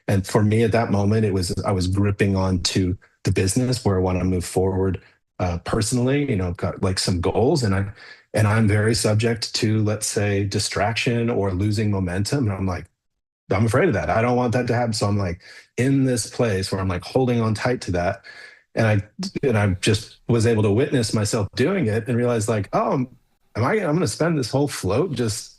And for me at that moment, I was gripping onto the business where I want to move forward personally. Got like some goals, and I'm very subject to, let's say, distraction or losing momentum. And I'm afraid of that. I don't want that to happen. So I'm like in this place where I'm like holding on tight to that. And I just was able to witness myself doing it and realize like, oh, I'm going to spend this whole float just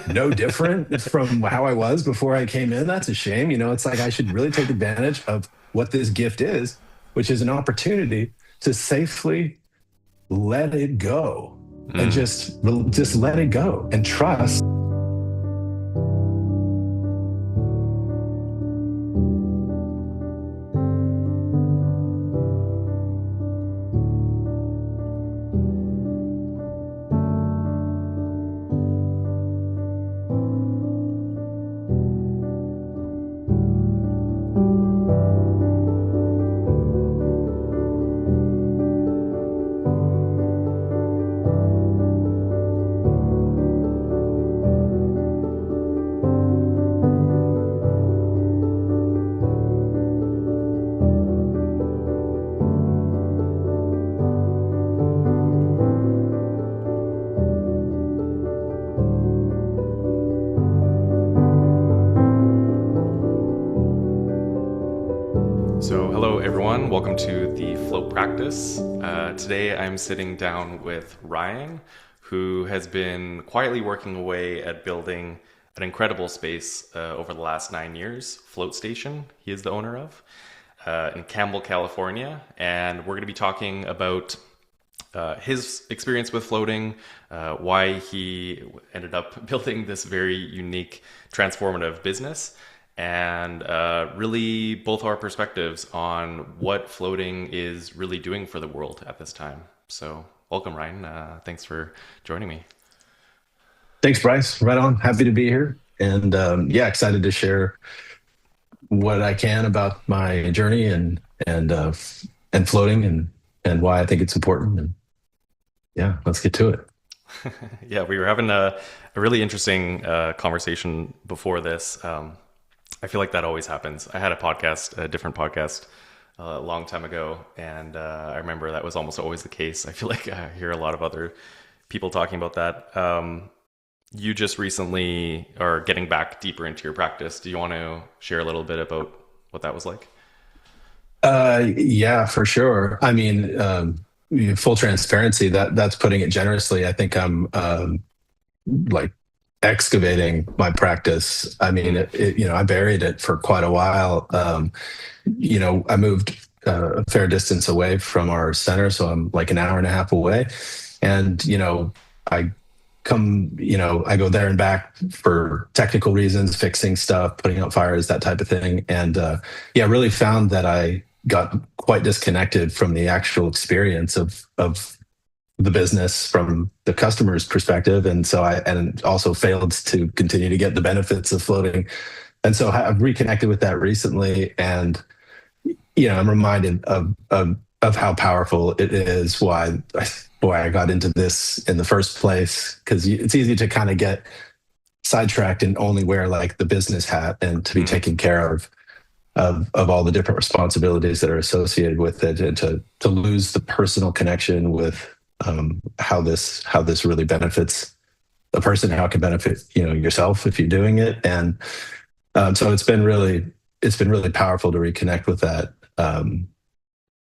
no different from how I was before I came in. That's a shame. It's like I should really take advantage of what this gift is, which is an opportunity to safely let it go and Mm. just let it go and trust. So, hello everyone. Welcome to the Float Practice. Today I'm sitting down with Ryan, who has been quietly working away at building an incredible space over the last 9 years. Float Station, he is the owner of, in Campbell, California. And we're going to be talking about his experience with floating, why he ended up building this very unique, transformative business, and really both our perspectives on what floating is really doing for the world at this time. So, welcome, Ryan. Thanks for joining me. Thanks, Bryce. Right on. Happy to be here. And yeah, excited to share what I can about my journey and floating and why I think it's important. And yeah, let's get to it. Yeah, we were having a really interesting conversation before this. I feel like that always happens. I had a different podcast a long time ago, and I remember that was almost always the case. I feel like I hear a lot of other people talking about that. You just recently are getting back deeper into your practice. Do you want to share a little bit about what that was like? Yeah, for sure. I mean, full transparency, that's putting it generously. I think I'm like excavating my practice. I mean, Mm, I buried it for quite a while. I moved a fair distance away from our center, so I'm like an hour and a half away. And, I I go there and back for technical reasons, fixing stuff, putting out fires, that type of thing. And yeah, really found that I got quite disconnected from the actual experience of the business from the customer's perspective. And so and also failed to continue to get the benefits of floating. And so I've reconnected with that recently. And, I'm reminded of how powerful it is, why I got into this in the first place. Cause it's easy to kind of get sidetracked and only wear like the business hat and to be mm, taken care of all the different responsibilities that are associated with it, and to lose the personal connection with how this really benefits a person, how it can benefit yourself if you're doing it. And so it's been really powerful to reconnect with that.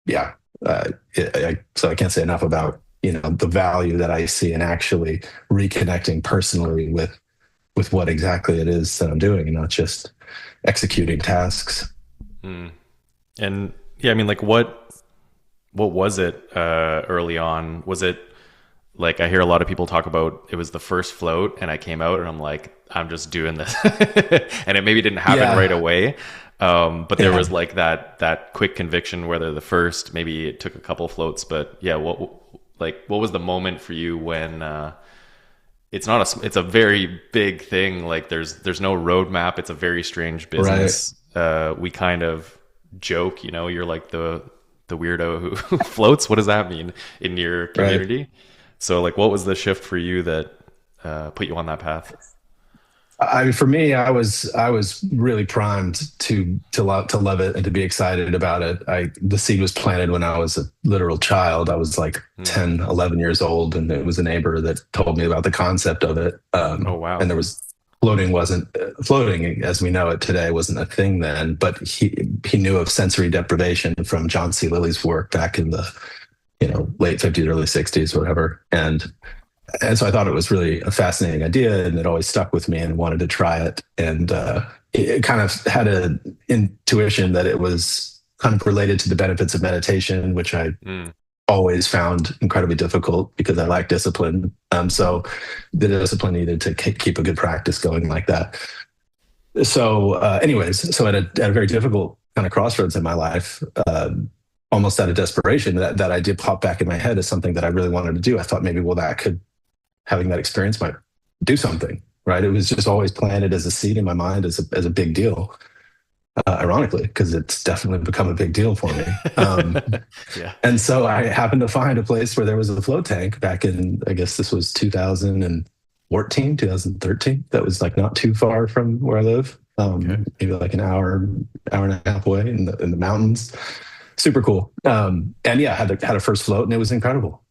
Yeah, so I can't say enough about the value that I see in actually reconnecting personally with what exactly it is that I'm doing, and not just executing tasks. mm. And yeah, I mean, like what was it early on? Was it like I hear a lot of people talk about it was the first float and I came out and I'm like, I'm just doing this. And it maybe didn't happen right Yeah, away. But there yeah, was like that quick conviction whether the first, maybe it took a couple floats, but yeah, what was the moment for you when it's a very big thing. Like there's no roadmap. It's a very strange right, business. We kind of joke, you're like the weirdo who floats. What does that mean in your right. community? So like, what was the shift for you that put you on that path? For me, I was really primed to love it and to be excited about it. The seed was planted when I was a literal child. I was like Hmm. 10, 11 years old, and it was a neighbor that told me about the concept of it. Oh, And wow. there was floating as we know it today wasn't a thing then, but he knew of sensory deprivation from John C. Lilly's work back in the late 50s, early 60s, whatever. And so I thought it was really a fascinating idea, and it always stuck with me, and wanted to try it. And it kind of had an intuition that it was kind of related to the benefits of meditation, which I Mm, always found incredibly difficult because I lack discipline. So the discipline needed to keep a good practice going like that. So at a very difficult kind of crossroads in my life, almost out of desperation, that idea popped back in my head as something that I really wanted to do. I thought maybe, well, having that experience might do something, right? It was just always planted as a seed in my mind as a big deal, ironically, because it's definitely become a big deal for me. yeah. And so I happened to find a place where there was a float tank back in, I guess this was 2014, 2013. That was like not too far from where I live, Okay. maybe like an hour and a half away in the mountains. Super cool. And yeah, had a first float, and it was incredible.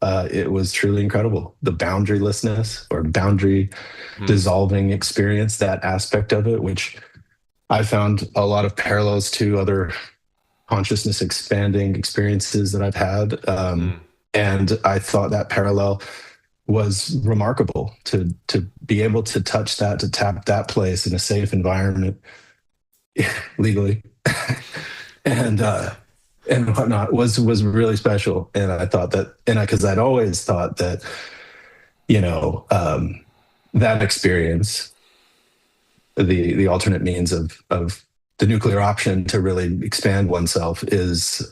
It was truly incredible. The boundarylessness or boundary Mm, dissolving experience, that aspect of it, which I found a lot of parallels to other consciousness expanding experiences that I've had. mm, And I thought that parallel was remarkable to be able to touch that, to tap that place in a safe environment legally. and and whatnot was really special. And I thought that, and because I'd always thought that, you know, that experience, the alternate means of the nuclear option to really expand oneself, is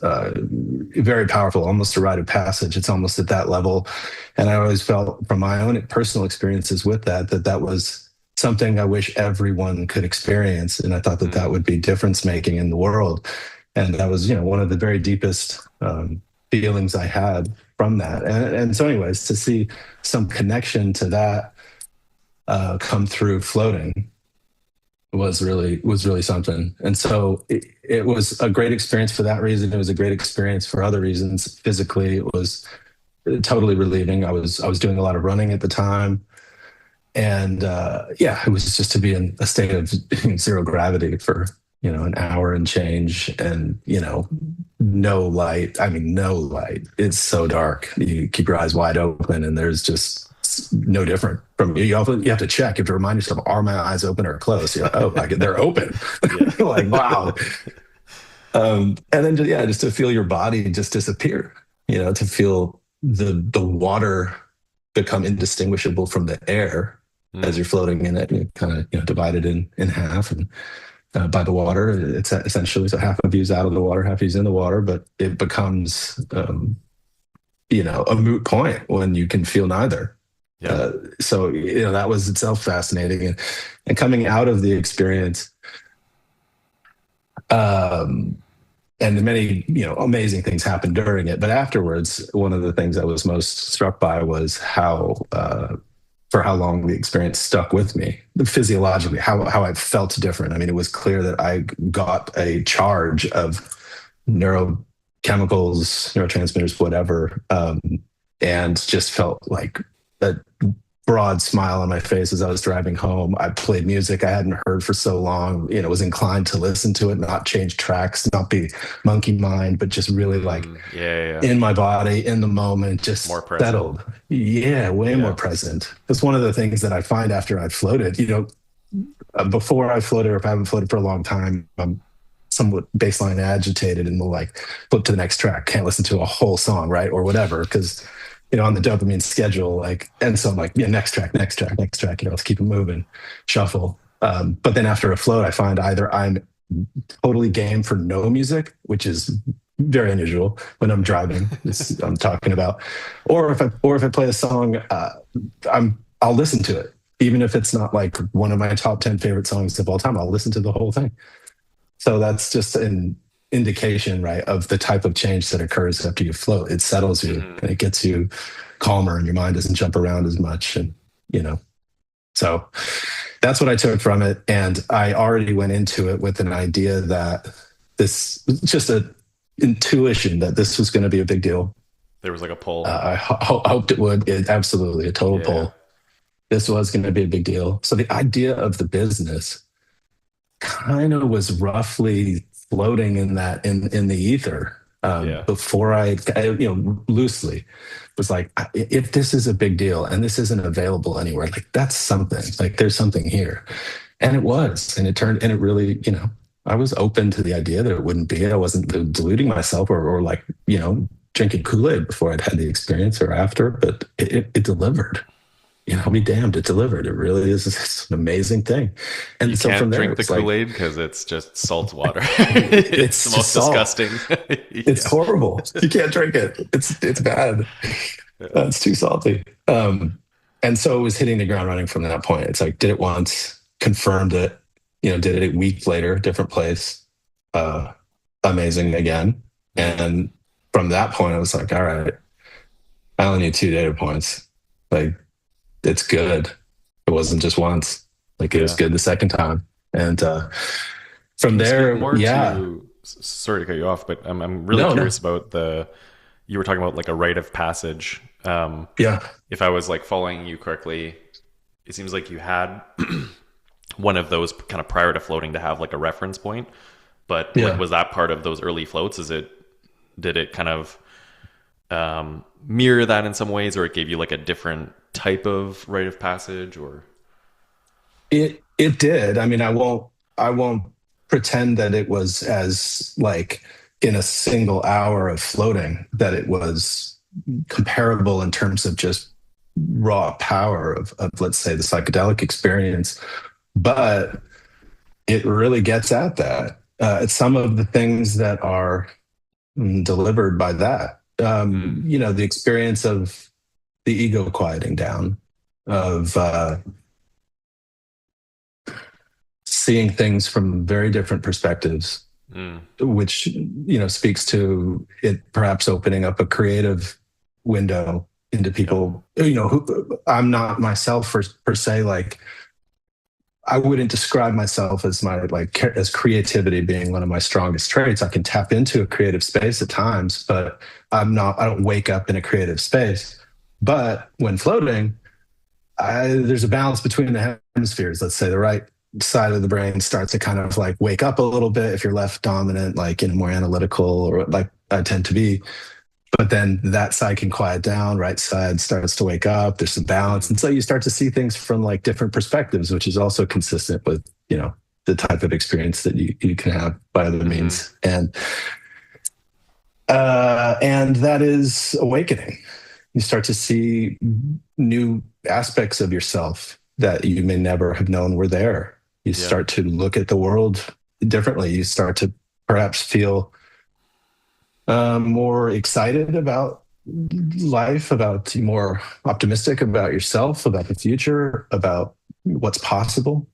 very powerful, almost a rite of passage. It's almost at that level. And I always felt from my own personal experiences with that was something I wish everyone could experience. And I thought that mm, would be difference making in the world. And that was, one of the very deepest feelings I had from that. And so, anyways, to see some connection to that come through floating was really something. And so it was a great experience for that reason. It was a great experience for other reasons. Physically, it was totally relieving. I was doing a lot of running at the time, and yeah, it was just to be in a state of zero gravity for an hour and change, and no light. I mean, no light. It's so dark. You keep your eyes wide open, and there's just no different from you. You have to check. You have to remind yourself: are my eyes open or closed? You're like, oh, they're open. yeah. Like, wow. And then yeah, just to feel your body just disappear. To feel the water become indistinguishable from the air as Mm, you're floating in it. You kind of divided in half, and by the water, it's essentially, so half of you's out of the water, half of you's in the water, but it becomes a moot point when you can feel neither. yeah. So that was itself fascinating, and coming out of the experience, um, and many amazing things happened during it. But afterwards, one of the things I was most struck by was how for how long the experience stuck with me physiologically, how I felt different. I mean, it was clear that I got a charge of neurochemicals, neurotransmitters, whatever, and just felt like a broad smile on my face as I was driving home. I played music I hadn't heard for so long, was inclined to listen to it, not change tracks, not be monkey mind, but just really like Mm, yeah, yeah, yeah. in my body, in the moment, More just present. settled. Yeah, way more Yeah. present. That's one of the things that I find after I've floated. Before I floated, or if I haven't floated for a long time, I'm somewhat baseline agitated and will like flip to the next track, can't listen to a whole song, right? Or whatever, because on the dopamine schedule, like, and so I'm like, yeah, next track, next track, next track, let's keep it moving, shuffle. But then after a float, I find either I'm totally game for no music, which is very unusual when I'm driving. I'm talking about, or if I play a song, I'll listen to it, even if it's not like one of my top 10 favorite songs of all time. I'll listen to the whole thing. So that's just an indication, right, of the type of change that occurs after you float. It settles you, Hmm. and it gets you calmer, and your mind doesn't jump around as much, and you know. So that's what I took from it. And I already went into it with an idea that this just a intuition that this was going to be a big deal. There was like a pull. Hoped it would. Absolutely, a total Yeah. pull. This was going to be a big deal. So the idea of the business kind of was roughly floating in that in the ether Yeah. before loosely was like, if this is a big deal and this isn't available anywhere, like that's something. Like there's something here, and it was, and it turned, and it really, I was open to the idea that it wouldn't be. I wasn't deluding myself or like drinking Kool-Aid before I'd had the experience or after, but it delivered. I'll be damned, it delivered. It really is it's an amazing thing. You And so from can't there, drink the it's like, Kool-Aid because it's just salt water. It's the it's just most salt. disgusting. It's Yeah. horrible. You can't drink it. It's bad. Yeah. It's too salty. And so it was hitting the ground running from that point. It's like, did it once, confirmed it, did it a week later, different place. Uh, Amazing again. Mm, And from that point, I was like, all right, I only need two data points. Like, it's good. It wasn't just once. Like, it was yeah. good the second time. And from Can you speak there, more yeah. to, sorry to cut you off, but I'm really No, no. curious about you were talking about like a rite of passage. Yeah. If I was like following you correctly, it seems like you had one of those kind of prior to floating to have like a reference point. But like, Yeah. was that part of those early floats? Did it kind of mirror that in some ways, or it gave you like a different type of rite of passage, or? It did. I mean, I won't pretend that it was as like in a single hour of floating that it was comparable in terms of just raw power of let's say the psychedelic experience, but it really gets at that. It's some of the things that are delivered by that. Mm, The experience of the ego quieting down, of seeing things from very different perspectives, mm, which speaks to it perhaps opening up a creative window into yep. people. Who I'm not myself per se. Like I wouldn't describe myself as as creativity being one of my strongest traits. I can tap into a creative space at times, but I'm not. I don't wake up in a creative space. But when floating, there's a balance between the hemispheres. Let's say the right side of the brain starts to kind of like wake up a little bit if you're left dominant, like more analytical or like I tend to be. But then that side can quiet down, right side starts to wake up. There's some balance. Mm, And so you start to see things from like different perspectives, which is also consistent with, the type of experience that you can have by other mm-hmm. means. And that is awakening. You start to see new aspects of yourself that you may never have known were there. You Yeah. start to look at the world differently. You start to perhaps feel more excited about life, about more optimistic about yourself, about the future, about what's possible.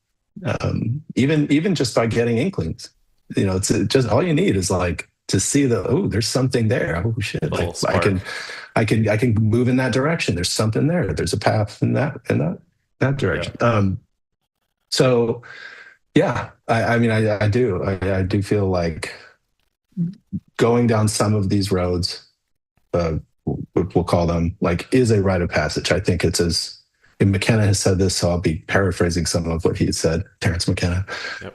Even just by getting inklings, it's just all you need is like to see there's something there. Oh shit! Little Like I can, spark. I can move in that direction. There's something there. There's a path in that Yeah. direction. So yeah, I mean, I do feel like going down some of these roads, we'll call them, like, is a rite of passage. I think it's as and McKenna has said this, so I'll be paraphrasing some of what he said, Terrence McKenna, Yep.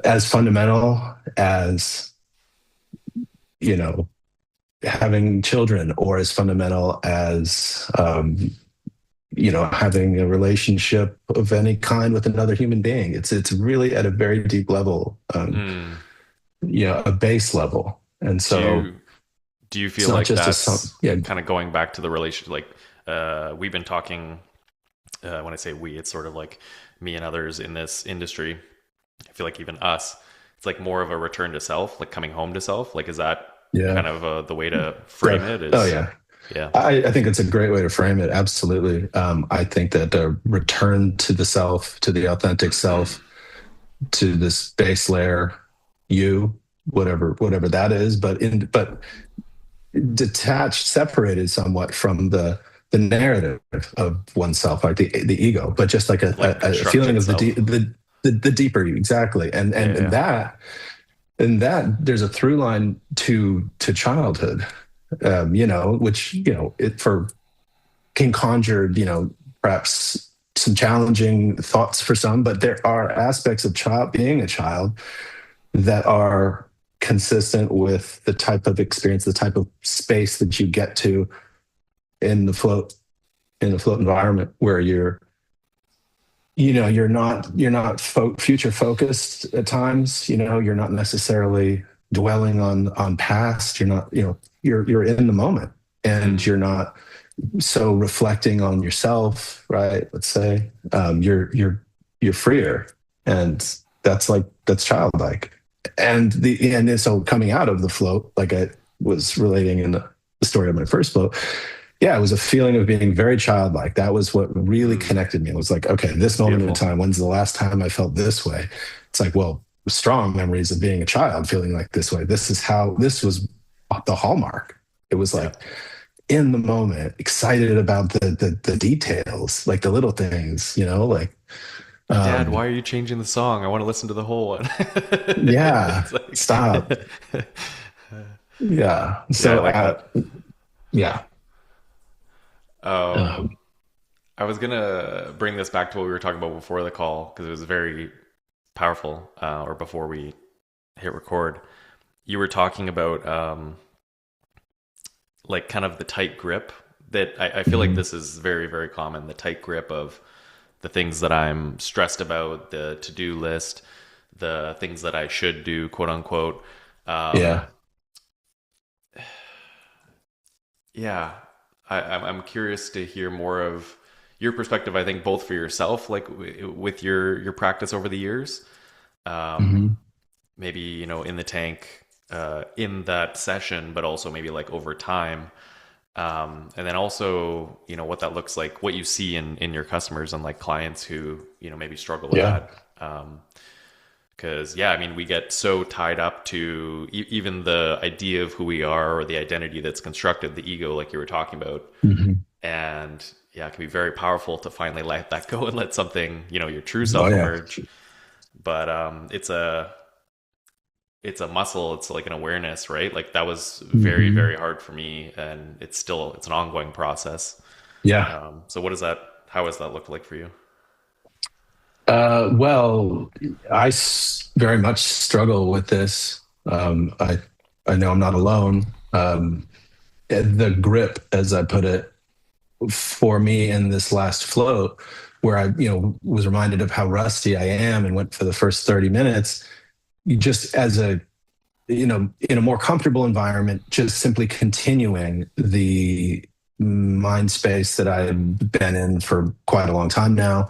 as fundamental as, you know, having children, or as fundamental as, having a relationship of any kind with another human being. It's really at a very deep level, Mm. a base level. And Do so you do you it's feel not like just a song. that's Yeah, kind of going back to the relation? Like, we've been talking. When I say we, it's sort of like me and others in this industry. I feel like even us, it's like more of a return to self, like coming home to self. Like, is that yeah. kind of the way to frame it? Oh Is yeah. yeah. I think it's a great way to frame it. Absolutely. I think that the return to the self, to the authentic self, to this base layer, you, whatever that is, but detached, separated somewhat from the the narrative of oneself, like the ego, but just like Like a construct feeling of itself. the deeper you, exactly. Yeah, And yeah. that there's a through line to childhood, which it for can conjure, perhaps some challenging thoughts for some, but there are aspects of child being a child that are consistent with the type of experience, the type of space that you get to in the float environment where you're not future focused at times. You're not necessarily dwelling on past. You're not, you're in the moment, and Mm, you're not so reflecting on yourself, right? Let's say you're freer, and that's childlike. And so coming out of the float, like I was relating in the story of my first float, yeah, it was a feeling of being very childlike. That was what really mm, connected me. It was like, okay, this moment in beautiful. time, when's the last time I felt this way? It's like, well, strong memories of being a child feeling like this way. This was the hallmark. It was Yeah. like in the moment, excited about the details, like the little things, like Dad, why um are you changing the song? I want to listen to the whole one. yeah, It's like, stop. Yeah. yeah, I So like that. yeah. Um, Um, I was gonna bring this back to what we were talking about before the call because it was very powerful. Or before we hit record, you were talking about like kind of the tight grip that I feel like mhm. this is very, very common. The tight grip of the things that I'm stressed about, the to-do list, the things that I should do, quote unquote. Um, Yeah. yeah, I'm curious to hear more of your perspective. I think both for yourself, like with your practice over the years, um, Mhm. maybe in the tank, in that session, but also maybe like over time. And then also, what that looks like, what you see in your customers and like clients who, maybe struggle with Yeah. that. Because, yeah, I mean, we get so tied up to even the idea of who we are or the identity that's constructed, the ego, like you were talking about. Mhm. And yeah, it can be very powerful to finally let that go and let something, your true Oh self yeah. emerge. But it's a muscle, it's like an awareness, right? Like that was very, Mhm. very hard for me, and it's an ongoing process. Yeah. So how has that looked like for you? Well, very much struggle with this. I know I'm not alone. The grip, as I put it, for me in this last float, where I, was reminded of how rusty I am and went for the first 30 minutes, you just as a, in a more comfortable environment, just simply continuing the mind space that I've been in for quite a long time now,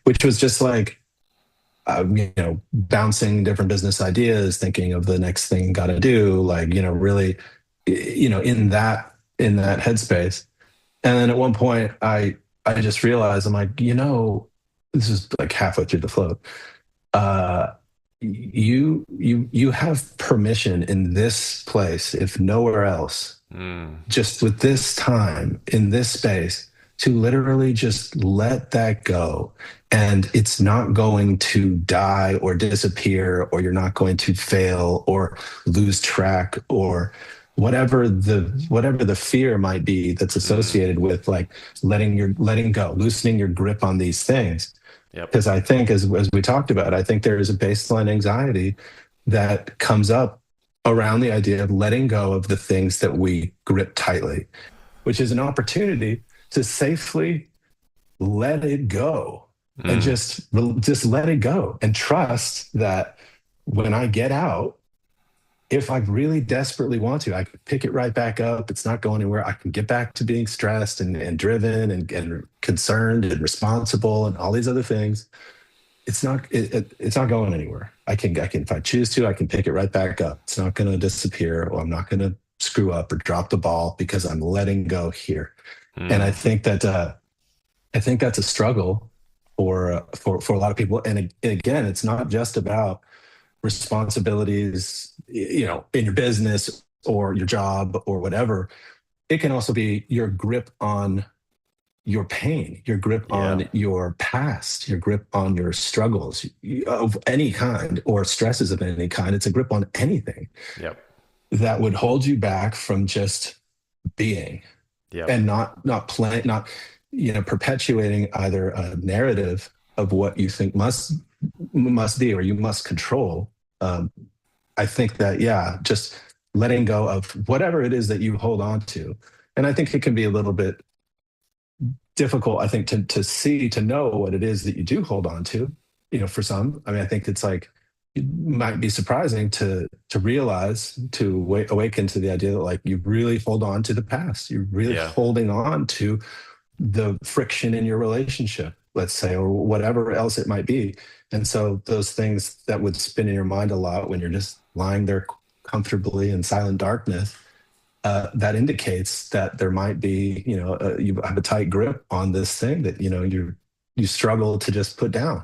which was just like, bouncing different business ideas, thinking of the next thing got to do, like, really, in that headspace. And then at one point, I just realized I'm like, this is like halfway through the float. Uh, you have permission in this place, if nowhere else, Mm, just with this time in this space, to literally just let that go. And it's not going to die or disappear, or you're not going to fail or lose track, or whatever the fear might be that's mm, associated with like letting go, loosening your grip on these things. yep. Because I think, as we talked about, I think there is a baseline anxiety that comes up around the idea of letting go of the things that we grip tightly, which is an opportunity to safely let it go, and Mm, just let it go and trust that when I get out, if I really desperately want to, I can pick it right back up. It's not going anywhere. I can get back to being stressed and driven and concerned and responsible and all these other things. It's not going anywhere. I can if I choose to, I can pick it right back up. It's not going to disappear, or I'm not going to screw up or drop the ball, because I'm letting go here. And I mm, think that I think that's a struggle for a lot of people. And again, it's not just about responsibilities, in your business or your job or whatever. It can also be your grip on your pain, your grip Yeah. on your past, your grip on your struggles of any kind or stresses of any kind. It's a grip on anything Yep. that would hold you back from just being Yep. and not play, not perpetuating either a narrative of what you think must be or you must control. Um, I think that, yeah, just letting go of whatever it is that you hold on to. And I think it can be a little bit difficult, I think, to know what it is that you do hold on to. For some, I mean, I think it's like it might be surprising to realize, to awaken to the idea that like you really hold on to the past. You're really Yeah. holding on to the friction in your relationship, let's say, or whatever else it might be. And so those things that would spin in your mind a lot when you're just lying there comfortably in silent darkness, that indicates that there might be, you have a tight grip on this thing that, you struggle to just put down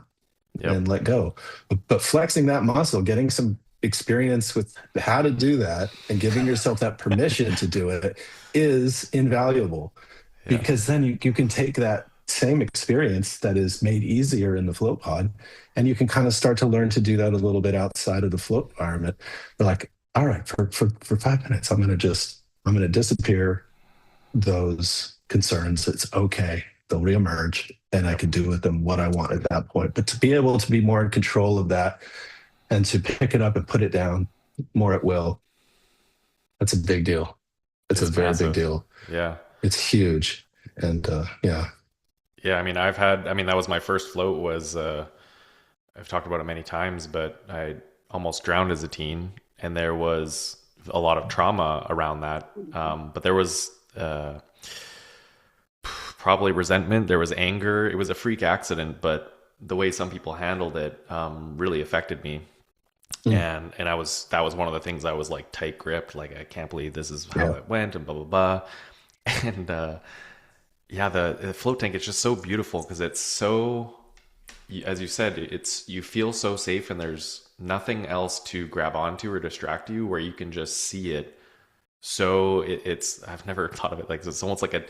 Yep. and let go. But flexing that muscle, getting some experience with how to do that and giving yourself that permission to do it is invaluable, Yeah. because then you can take that same experience that is made easier in the float pod and you can kind of start to learn to do that a little bit outside of the float environment. You're like, all right, for 5 minutes, I'm going to disappear those concerns. It's okay. They'll reemerge and I Yep. can do with them what I want at that point. But to be able to be more in control of that and to pick it up and put it down more at will, that's a big deal. It's a It's very big massive. deal. Yeah. It's huge. And yeah. Yeah. I mean, that was my first float was, I've talked about it many times, but I almost drowned as a teen, and there was a lot of trauma around that. But there was probably resentment, there was anger. It was a freak accident, but the way some people handled it really affected me. Mm, And that was one of the things I was like tight gripped. Like I can't believe this is how yeah. it went, and blah blah blah. And yeah, the float tank is just so beautiful because it's so, as you said, it's you feel so safe and there's nothing else to grab onto or distract you where you can just see it. So it's I've never thought of it like this. It's almost like a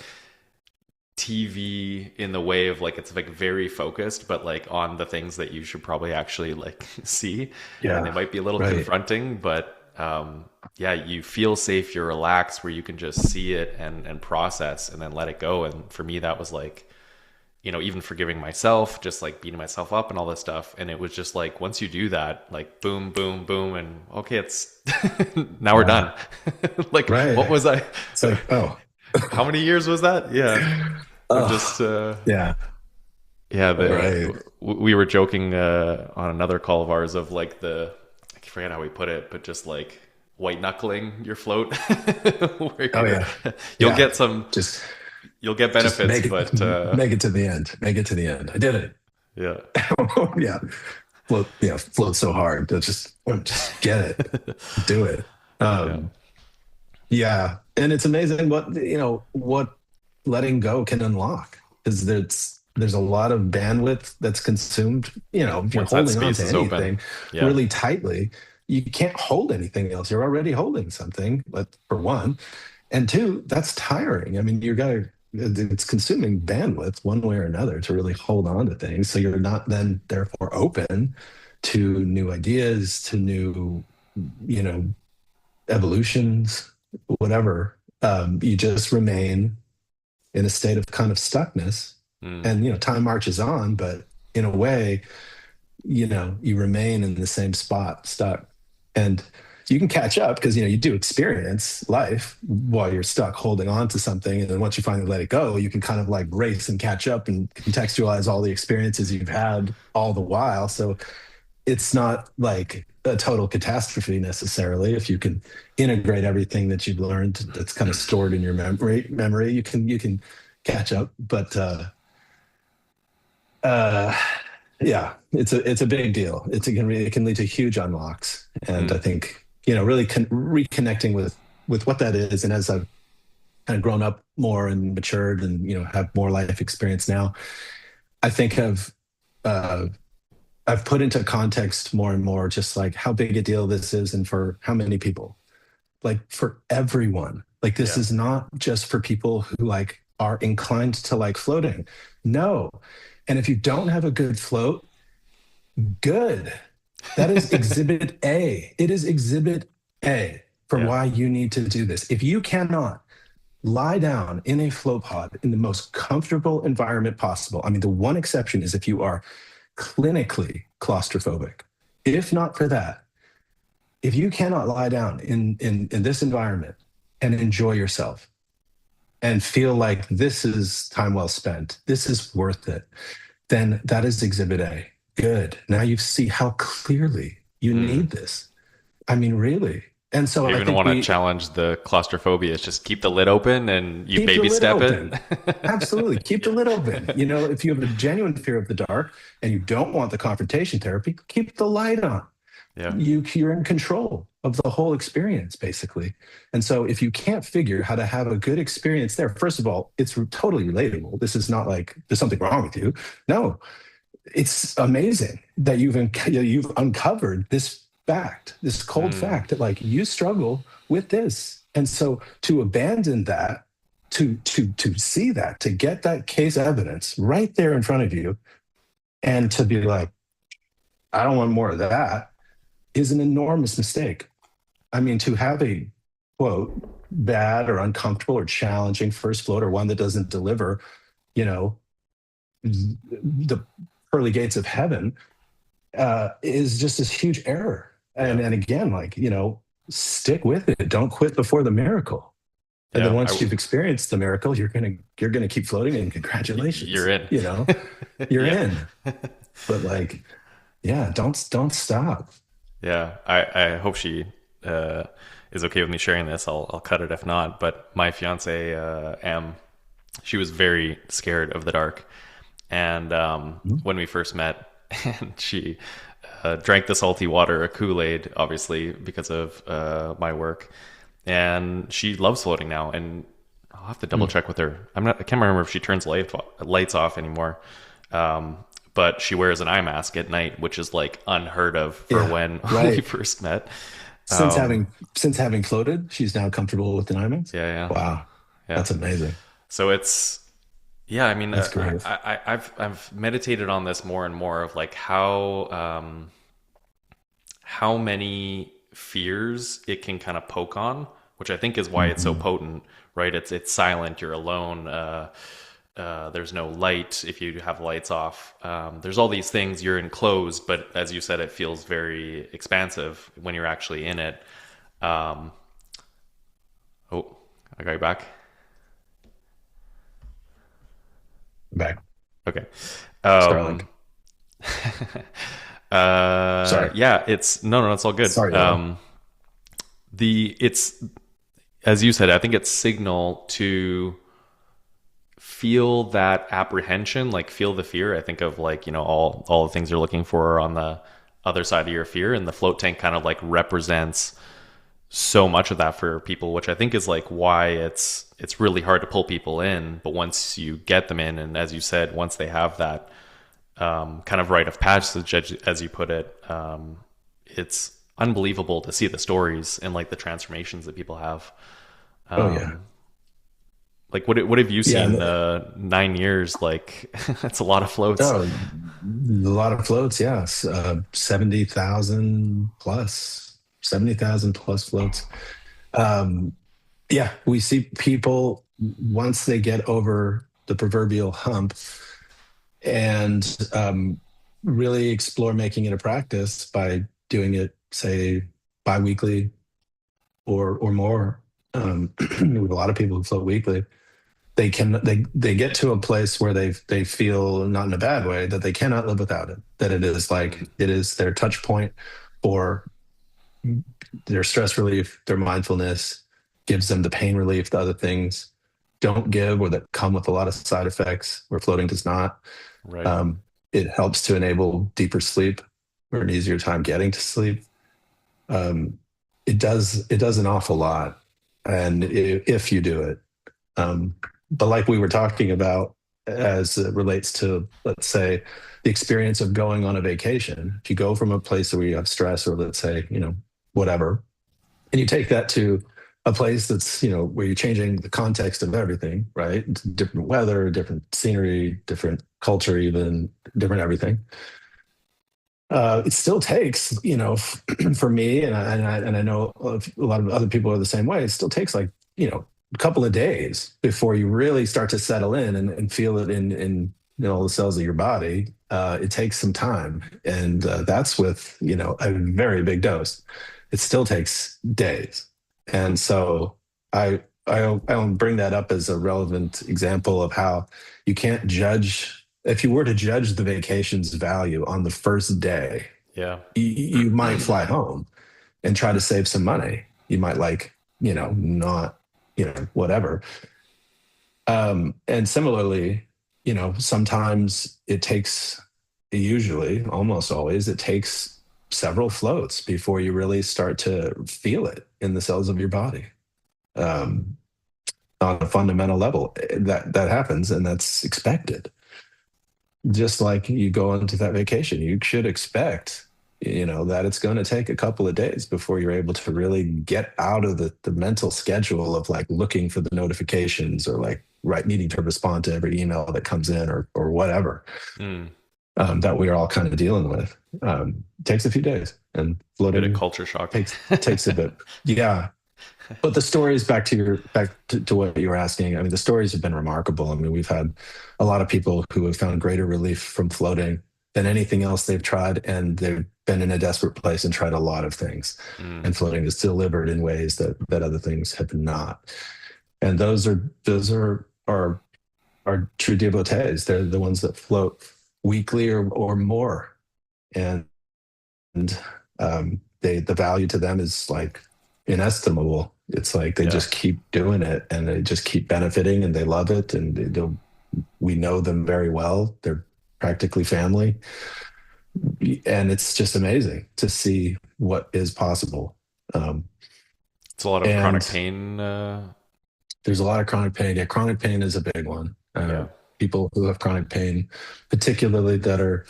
TV in the way of like it's like very focused, but like on the things that you should probably actually like see, and they Yeah. might be a little Right. confronting, but yeah, you feel safe, you're relaxed, where you can just see it and process and then let it go. And for me, that was like, even forgiving myself, just like beating myself up and all this stuff. And it was just like, once you do that, like boom, boom, boom, and okay, it's now we're Yeah. done. Like, what Right. was I? It's like, oh, How many years was that? Yeah, of just oh, yeah. yeah. Right. We were joking on another call of ours of like I forget how we put it, but just like white knuckling your float, where Oh yeah. you'll Yeah. get some, Just you'll get just benefits, but make it to the end. Make it to the end. I did it. yeah, Yeah. Float so hard. Just get it. Do it. yeah, Yeah. And it's amazing what letting go can unlock. Because there's a lot of bandwidth that's consumed. If you're once that holding on space to is open, anything yeah, really tightly, you can't hold anything else. You're already holding something, but for one. And two, that's tiring. I mean, it's consuming bandwidth one way or another to really hold on to things. So you're not then therefore open to new ideas, to new, you know, evolutions, whatever. You just remain in a state of kind of stuckness. mm, And, time marches on, but in a way, you remain in the same spot, stuck. And you can catch up because, you do experience life while you're stuck holding on to something. And then once you finally let it go, you can kind of like race and catch up and contextualize all the experiences you've had all the while. So it's not like a total catastrophe necessarily. If you can integrate everything that you've learned that's kind of stored in your memory, you can catch up. But uh, yeah, it's a big deal. It can lead to huge unlocks, and I mm, think really reconnecting with what that is. And as I've kind of grown up more and matured, and have more life experience now, I think uh, I've put into context more and more just like how big a deal this is, and for how many people, like for everyone. Like this yeah, is not just for people who like are inclined to like floating. No. And if you don't have a good float, good. That is exhibit A. It is exhibit A for Yeah. why you need to do this. If you cannot lie down in a float pod in the most comfortable environment possible, I mean, the one exception is if you are clinically claustrophobic. If not for that, if you cannot lie down in this environment and enjoy yourself and feel like this is time well spent, this is worth it, then that is exhibit A. Good. Now you see how clearly you Mm. need this. I mean, really. And If so you I even think want to we challenge the claustrophobia, it's just keep the lid open and you keep the baby lid step open. it. Absolutely. Keep the Yeah. lid open. You know, if you have a genuine fear of the dark and you don't want the confrontation therapy, keep the light on. Yeah. You're in control of the whole experience, basically. And so if you can't figure how to have a good experience there, first of all, it's totally relatable. This is not like there's something wrong with you. No, it's amazing that you've uncovered this fact, this cold Mm. fact that like you struggle with this. And so to abandon that, to see that, to get that case evidence right there in front of you, and to be like, I don't want more of that, is an enormous mistake. I mean, to have a quote bad or uncomfortable or challenging first float or one that doesn't deliver, you know, the pearly gates of heaven is just this huge error. Yeah. And again, like, stick with it. Don't quit before the miracle. And then Yeah. once you've experienced the miracle, you're gonna keep floating and You're congratulations. in. You're Yeah. in. But like, yeah, don't stop. Yeah. I hope she uh, is okay with me sharing this. I'll cut it if not. But my fiance, Em, she was very scared of the dark. And when we first met, and she drank the salty water, a Kool-Aid, obviously, because of my work. And she loves floating now. And I'll have to double Mm. check with her. I can't remember if she turns lights off anymore. Um, but she wears an eye mask at night, which is like unheard of for Yeah, when we right. first met. Since Um, having floated, she's now comfortable with the diamonds. yeah, yeah, Wow, yeah. that's amazing. So it's yeah. I mean, That's great. I've meditated on this more and more of like how many fears it can kind of poke on, which I think is why it's so Mhm. potent, right? It's silent, you're alone. There's no light if you have lights off. There's all these things. You're enclosed, but as you said, it feels very expansive when you're actually in it. Um, oh, I got you back. Back, Okay. Starlink. Um, Sorry, yeah, it's no, no, it's all good. sorry, Elon. It's as you said. I think it's signal to feel that apprehension, like feel the fear. I think of like all the things you're looking for on the other side of your fear, and the float tank kind of like represents so much of that for people, which I think is like why it's really hard to pull people in. But once you get them in, and as you said, once they have that kind of rite of passage, as you put it, it's unbelievable to see the stories and like the transformations that people have. Oh yeah, Like what have you yeah. seen? 9 years, like that's a lot of floats. Oh, a lot of floats. Yes, 70,000 plus, 70,000 plus floats. Um, yeah, we see people once they get over the proverbial hump and really explore making it a practice by doing it, say, biweekly or more. We have a lot of people who float weekly. They get to a place where they feel, not in a bad way, that they cannot live without it. That it is Mm, like it is their touch point for their stress relief, their mindfulness, gives them the pain relief, the other things don't give or that come with a lot of side effects where floating does not. right. Um, it helps to enable deeper sleep or an easier time getting to sleep. Um, it does an awful lot, and if you do it. Um, but like we were talking about, as it relates to, let's say, the experience of going on a vacation, if you go from a place where you have stress, or let's say, whatever, and you take that to a place that's, where you're changing the context of everything, right? It's different weather, different scenery, different culture, even different everything. It still takes, for me, and I know a lot of other people are the same way. It still takes like, a couple of days before you really start to settle in and feel it in all the cells of your body. It takes some time, and that's with, a very big dose. It still takes days, and so I don't bring that up as a relevant example of how you can't judge. If you were to judge the vacation's value on the first day, Yeah. you might fly home and try to save some money. You might like, not, whatever. And similarly, sometimes it takes, usually, almost always, it takes several floats before you really start to feel it in the cells of your body. Um, on a fundamental level, that happens, and that's expected. Just like you go into that vacation, you should expect, that it's going to take a couple of days before you're able to really get out of the mental schedule of like looking for the notifications or like right needing to respond to every email that comes in or whatever, Mm. that we are all kind of dealing with. Takes a few days, and Bit of floating culture shock. takes a bit. Yeah, but the stories, back to what you were asking. I mean, the stories have been remarkable. I mean, we've had a lot of people who have found greater relief from floating than anything else they've tried, and they've been in a desperate place and tried a lot of things. Mm. And floating is delivered in ways that other things have not. And those are true devotees. They're the ones that float weekly or more, and the value to them is like inestimable. It's like they Yeah. just keep doing it and they just keep benefiting and they love it, and we know them very well. They're practically family, and it's just amazing to see what is possible. Um, It's a lot of chronic and pain. there's a lot of chronic pain. Yeah, chronic pain is a big one. Yeah. People who have chronic pain, particularly that are,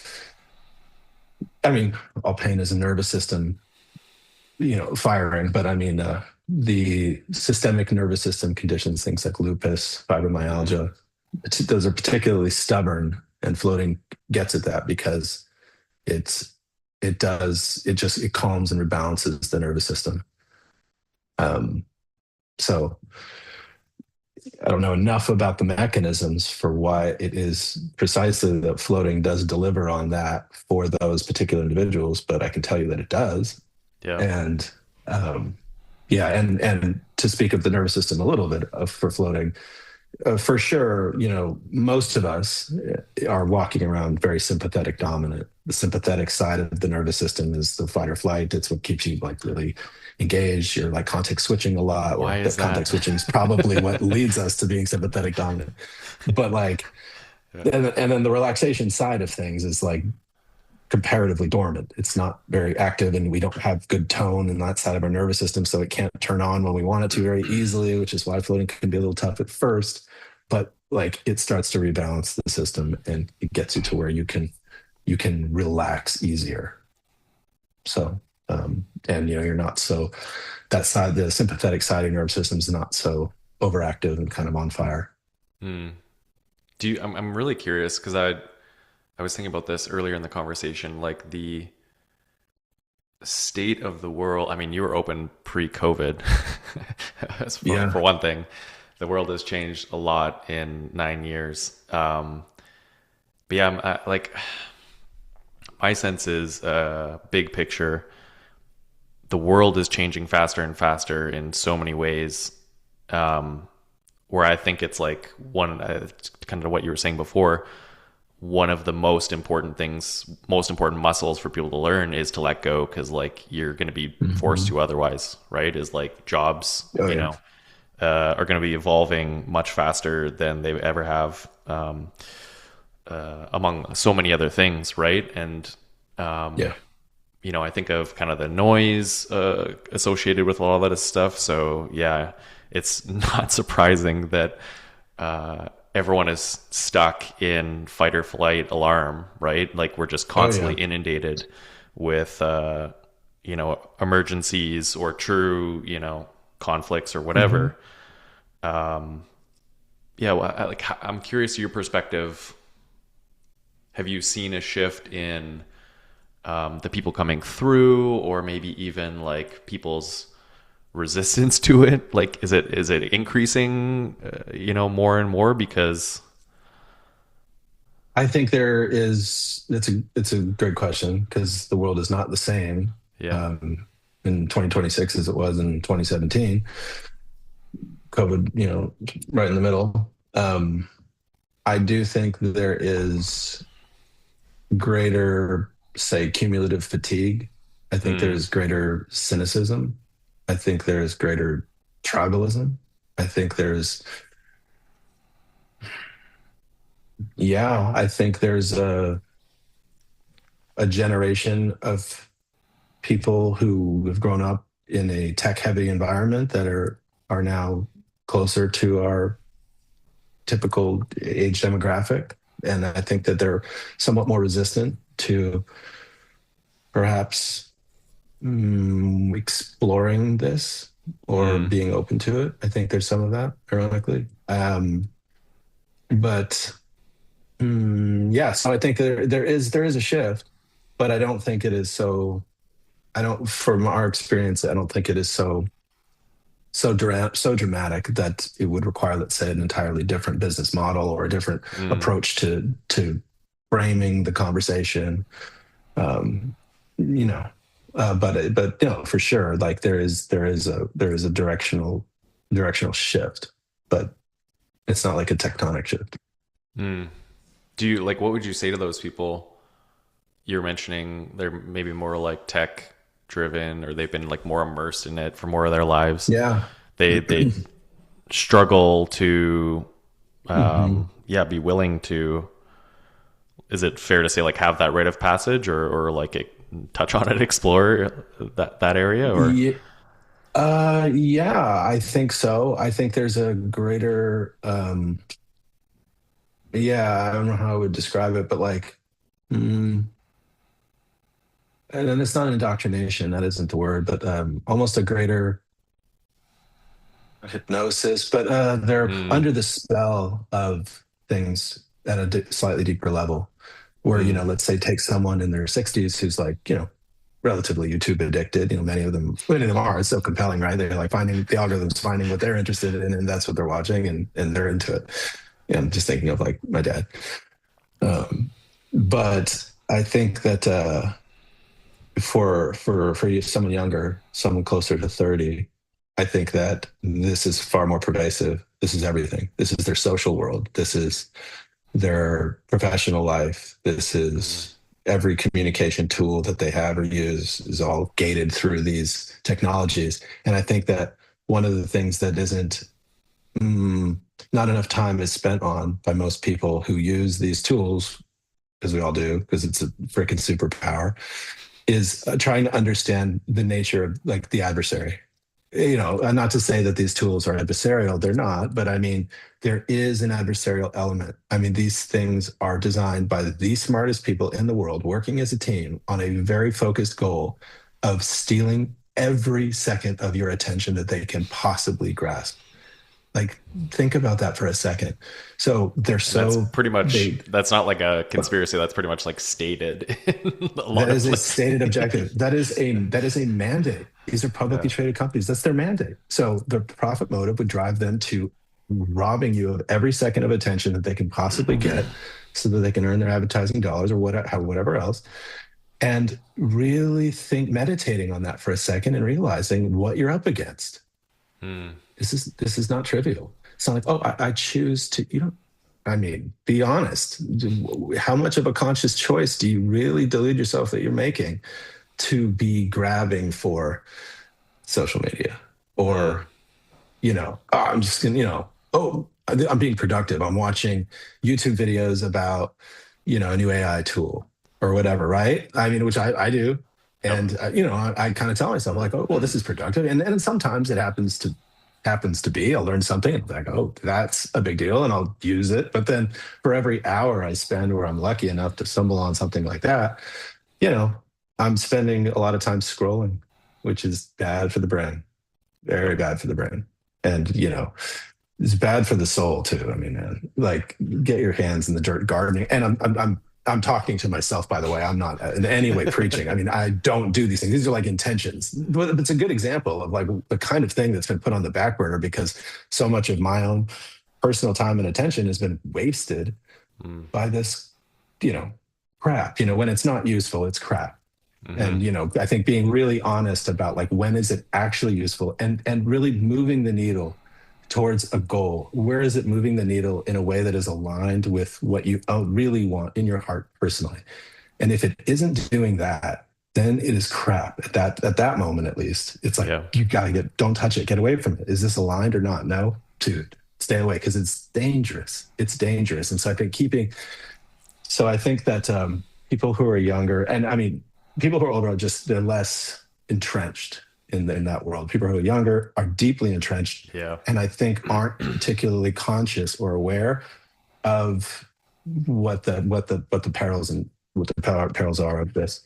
I mean, all pain is a nervous system, firing, but I mean, the systemic nervous system conditions, things like lupus, Mm. fibromyalgia, those are particularly stubborn, and floating gets at that because it's, it calms and rebalances the nervous system. Um, so I don't know enough about the mechanisms for why it is precisely that floating does deliver on that for those particular individuals, but I can tell you that it does. Yeah. And um, yeah, and to speak of the nervous system a little bit for floating, for sure, most of us are walking around very sympathetic dominant. The sympathetic side of the nervous system is the fight or flight. It's what keeps you like really engaged. You're like context switching a lot, Why or is that that? context switching is probably what leads us to being sympathetic dominant. But like, Yeah. and then the relaxation side of things is like comparatively dormant. It's not very active, and we don't have good tone in that side of our nervous system, so it can't turn on when we want it to very easily, which is why floating can be a little tough at first. But like it starts to rebalance the system, and it gets you to where you can relax easier. So and you're not so that side, the sympathetic side of your nervous system is not so overactive and kind of on fire. Mm. I'm really curious because I was thinking about this earlier in the conversation, like the state of the world. I mean, you were open pre-COVID. As Yeah. for one thing, the world has changed a lot in 9 years. But yeah, like my sense is, big picture, the world is changing faster and faster in so many ways. Um, where I think it's like kind of what you were saying before, one of the most important muscles for people to learn is to let go, because like you're going to be forced Mhm. to otherwise, right? Is like jobs, Oh yeah. are going to be evolving much faster than they ever have, among so many other things, right? And Yeah. I think of kind of the noise associated with all of that stuff. So yeah, it's not surprising that everyone is stuck in fight or flight alarm, right? Like we're just Oh constantly yeah. inundated with emergencies or true, conflicts or Hmm. whatever. Um, yeah, well, I'm curious your perspective. Have you seen a shift in the people coming through, or maybe even like people's resistance to it? Like, is it increasing, more and more because I think there is. It's a great question because the world is not the same yeah. um, in 2026 as it was in 2017. COVID, right in the middle. I do think that there is greater, say, cumulative fatigue. I think Mm, there's greater cynicism. I think there's greater tribalism. I think there's, yeah, I think there's a generation of people who have grown up in a tech heavy environment that are now closer to our typical age demographic. And I think that they're somewhat more resistant to perhaps exploring this or mm, being open to it. I think there's some of that, ironically. But yeah, so I think there is a shift, but I don't think it is so. I don't, from our experience, I don't think it is so dramatic that it would require, let's say, an entirely different business model or a different mm, approach to framing the conversation. Um, you know, but for sure, like there is a directional shift, but it's not like a tectonic shift. mm. Do you like what would you say to those people you're mentioning? They're maybe more like tech driven, or they've been like more immersed in it for more of their lives. Yeah. They struggle to Hmm. yeah, be willing to, is it fair to say, like, have that rite of passage, or like touch on it, explore that area, or Yeah, yeah, I think so. I think there's a greater, yeah, I don't know how I would describe it, but like, mm, and then it's not indoctrination, that isn't the word, but almost a greater hypnosis, but they're mm, under the spell of things at a slightly deeper level. Where, mm, let's say take someone in their 60s who's like, relatively YouTube addicted. Many of them are. It's so compelling, right? They're like finding the algorithms, finding what they're interested in, and that's what they're watching, and they're into it. Yeah, I'm just thinking of like my dad. But I think that for you, someone younger, someone closer to 30, I think that this is far more pervasive. This is everything. This is their social world. This is their professional life. This mm, is every communication tool that they have or use is all gated through these technologies. And I think that one of the things that isn't mm, not enough time is spent on by most people who use these tools, as we all do, because it's a freaking superpower, is trying to understand the nature of like the adversary. And not to say that these tools are adversarial, they're not, but I mean, there is an adversarial element. I mean, these things are designed by the smartest people in the world working as a team on a very focused goal of stealing every second of your attention that they can possibly grasp. Like, think about that for a second. So they're and that's so pretty much, they that's not like a conspiracy. That's pretty much like stated in a lot That of is a places. stated objective. That is a mandate. These are publicly Yeah. traded companies. That's their mandate. So the profit motive would drive them to robbing you of every second of attention that they can possibly get, so that they can earn their advertising dollars or whatever else. And really meditating on that for a second and realizing what you're up against. Mm, This is not trivial. It's not like, oh, I choose to, I mean, be honest. How much of a conscious choice do you really delude yourself that you're making to be grabbing for social media? mm, Or, oh, I'm just going to, oh, I'm being productive. I'm watching YouTube videos about, a new AI tool or whatever, right? I mean, which I do. yep. And, I kind of tell myself like, oh, well, this is productive. And sometimes it happens to be, I'll learn something and like, oh, that's a big deal and I'll use it. But then for every hour I spend where I'm lucky enough to stumble on something like that, you know, I'm spending a lot of time scrolling, which is bad for the brain. very Yep. bad for the brain. And, it's bad for the soul too. I mean, man, like get your hands in the dirt gardening. And I'm talking to myself, by the way. I'm not in any way preaching. I mean, I don't do these things. These are like intentions. But it's a good example of like the kind of thing that's been put on the back burner because so much of my own personal time and attention has been wasted Mm. by this, you know, crap. When it's not useful, it's crap. Hmm. And I think being really honest about like when is it actually useful and really moving the needle towards a goal. Where is it moving the needle in a way that is aligned with what you really want in your heart personally? And if it isn't doing that, then it is crap at that moment. At least it's like Yeah. you gotta don't touch it, get away from it. Is this aligned or not? No, dude, stay away because it's dangerous. It's dangerous. And so I think that people who are younger, and I mean, people who are older are just, they're less entrenched in that world. People who are younger are deeply entrenched, Yeah. and I think aren't particularly conscious or aware of what the perils and what the perils are of this.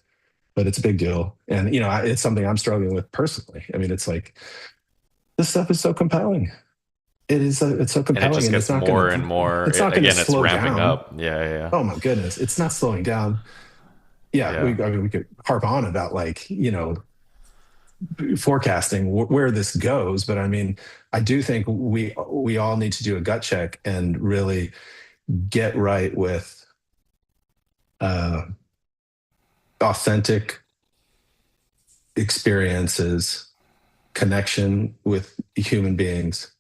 But it's a big deal, and it's something I'm struggling with personally. I mean, it's like this stuff is so compelling. It's so And it compelling, just and gets more and more. it's not gonna Again, it's slow ramping down. up. Yeah. Yeah. Oh my goodness, it's not slowing down. Yeah, Yeah. I mean, we could harp on about like forecasting where this goes, but I mean, I do think we all need to do a gut check and really get right with uh, authentic experiences, connection with human beings,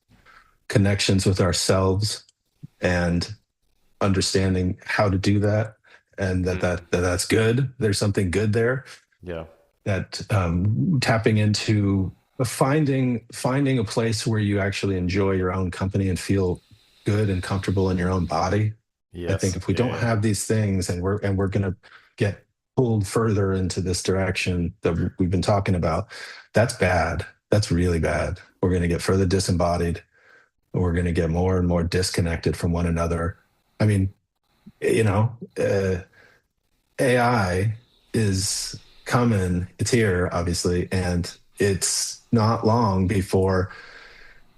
connections with ourselves, and understanding how to do that, and Mm. that's good. There's something good there. Yeah. That tapping into finding a place where you actually enjoy your own company and feel good and comfortable in your own body. I think Yes. if we Yeah. don't Yeah. have these things, and we're going to get pulled further into this direction that we've been talking about, that's bad. That's really bad. We're going to get further disembodied. We're going to get more and more disconnected from one another. I mean, you know, uh, AI is coming, it's here, obviously, and it's not long before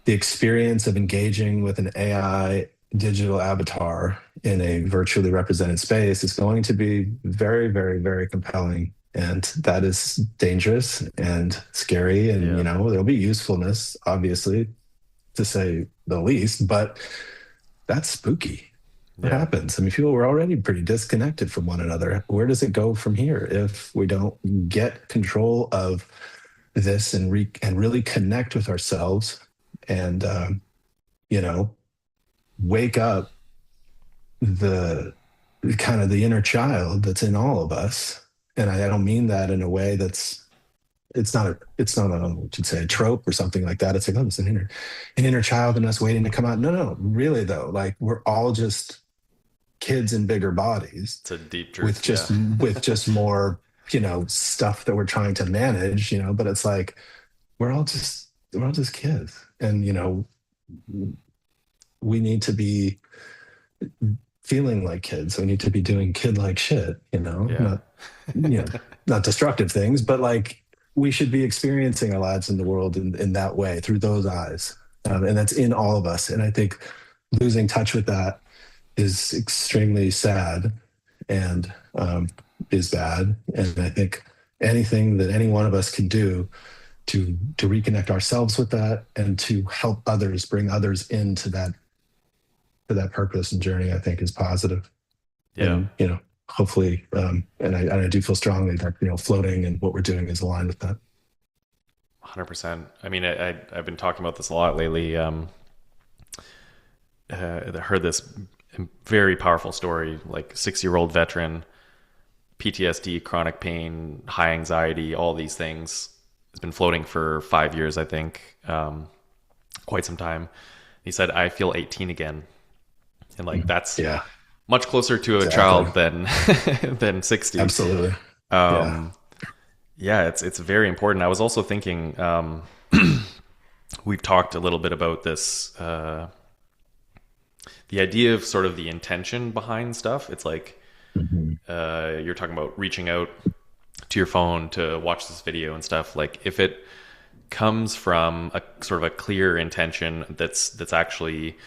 the experience of engaging with an AI digital avatar in a virtually represented space is going to be very, very, very compelling. And that is dangerous and scary. And, Yeah. there'll be usefulness, obviously, to say the least, but that's spooky. What Yeah. happens? I mean, people were already pretty disconnected from one another. Where does it go from here if we don't get control of this and really connect with ourselves and you know wake up the kind of the inner child that's in all of us? And I don't mean that in a way that's it's not what you'd say, a trope or something like that. It's like, oh, there's an inner child in us waiting to come out. No, no, really though, like we're all just kids in bigger bodies It's a deep with truth. Yeah. just more stuff that we're trying to manage, but it's like we're all just kids, and we need to be feeling like kids. We need to be doing kid like shit, Yeah. not destructive things, but like we should be experiencing our lives in the world in that way through those eyes. And that's in all of us. And I think losing touch with that is extremely sad and is bad. And I think anything that any one of us can do to reconnect ourselves with that and to help others, bring others into that purpose and journey, I think is positive. Yeah. And hopefully, and I do feel strongly that floating and what we're doing is aligned with that. 100%. I mean, I've been talking about this a lot lately. I heard this very powerful story, like 6-year-old veteran, PTSD, chronic pain, high anxiety, all these things. It's been floating for 5 years, I think, quite some time. He said, "I feel 18 again," and like that's Yeah, much closer to a exactly. child than than 60. Absolutely. Yeah. Um, yeah, it's very important. I was also thinking, we've talked a little bit about this, the idea of sort of the intention behind stuff. It's like Mhm. you're talking about reaching out to your phone to watch this video and stuff. Like if it comes from a sort of a clear intention that's actually,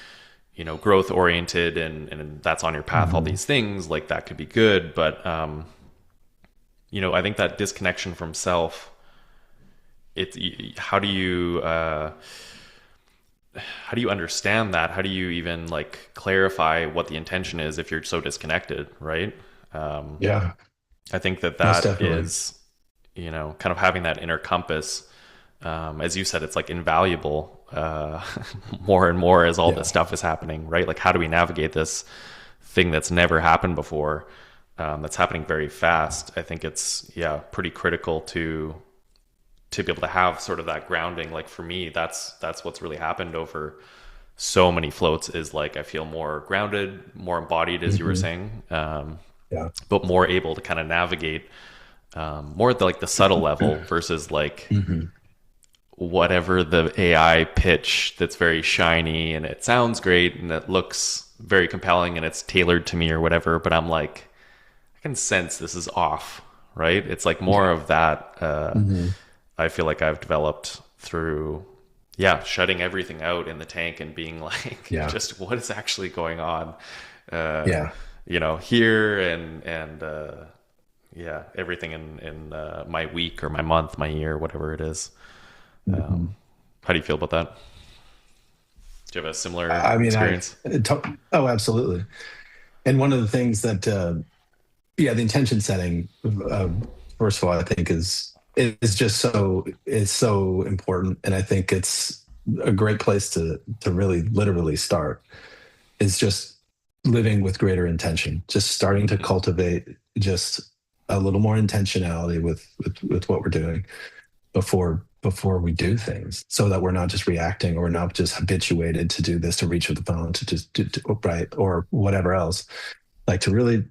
you know, growth oriented, and that's on your path, all Hmm. these things like that could be good. But you know, I think that disconnection from self, it's how do you understand that? How do you even like clarify what the intention is if you're so disconnected, right? um Yeah, I think that most that definitely. is, you know, kind of having that inner compass. As you said, it's like invaluable, more and more as all this Yeah. stuff is happening, right? Like, how do we navigate this thing that's never happened before, that's happening very fast? I think it's, yeah, pretty critical to be able to have sort of that grounding. Like for me, that's what's really happened over so many floats, is like I feel more grounded, more embodied, as you were Hmm. saying, Yeah. but more able to kind of navigate, more at the, like the subtle level versus like Hmm. whatever the AI pitch that's very shiny and it sounds great and it looks very compelling and it's tailored to me or whatever, but I'm like, I can sense this is off, right? It's like more Yeah. of that. Hmm. I feel like I've developed through, yeah, shutting everything out in the tank and being like, Yeah. just what is actually going on, uh, Yeah. you know, here and yeah, everything in my week or my month, my year, whatever it is. Hmm. How do you feel about that? Do you have a similar I mean, experience? oh, absolutely. And one of the things that, yeah, the intention setting, first of all, I think is just so important, and I think it's a great place to really literally start. Is just living with greater intention, just starting to Hmm. cultivate just a little more intentionality with what we're doing before we do things, so that we're not just reacting, or we're not just habituated to do this, to reach for the phone, to just right, or whatever else. Like to really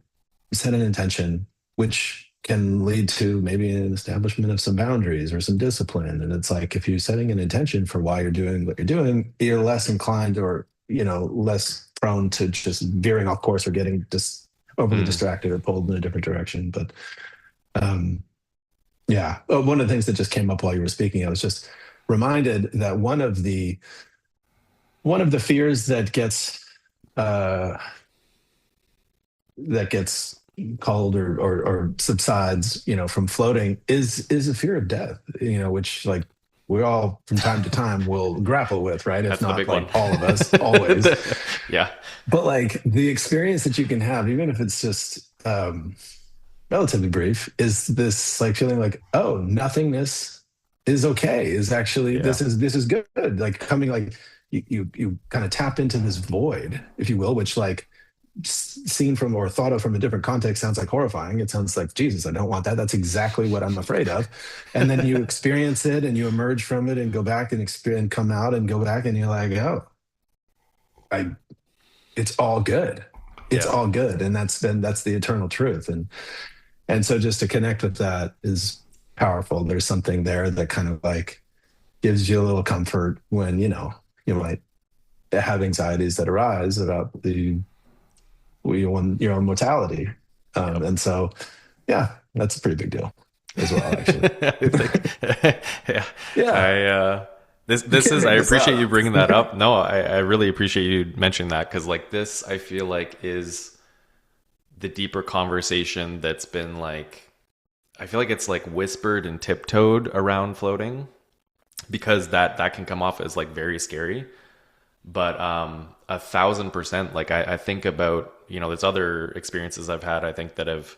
set an intention, which can lead to maybe an establishment of some boundaries or some discipline. And it's like, if you're setting an intention for why you're doing what you're doing, you're less inclined, or less prone to just veering off course, or getting just overly Mm. distracted or pulled in a different direction. But um yeah. One of the things that just came up while you were speaking, I was just reminded that one of the fears uh that gets called, or subsides, from floating, is a fear of death, which, like, we all from time to time will grapple with, right? If That's the not big one. like all of us always. Yeah. But like the experience that you can have, even if it's just relatively brief, is this like feeling like, oh, nothingness is okay, is actually, Yeah. this is good. Like coming, like you kind of tap into this void, if you will, which, like, seen from or thought of from a different context, sounds like horrifying. It sounds like, Jesus, I don't want that. That's exactly what I'm afraid of. And then you experience it, and you emerge from it, and go back and experience, and come out and go back, and you're like, oh, I it's all good. It's Yeah. all good. And that's the eternal truth. And so just to connect with that is powerful. There's something there that kind of like gives you a little comfort when, you might have anxieties that arise about your own mortality. Yep. And so, yeah, that's a pretty big deal as well, actually. I think, yeah, Yeah, I, you this can't is, I make this appreciate you up. bringing that up. No, I really appreciate you mentioning that, because like this, I feel like is the deeper conversation that's been like, I feel like it's like whispered and tiptoed around floating, because that can come off as like very scary. But 1,000%, like I think about, you know, there's other experiences I've had, I think, that have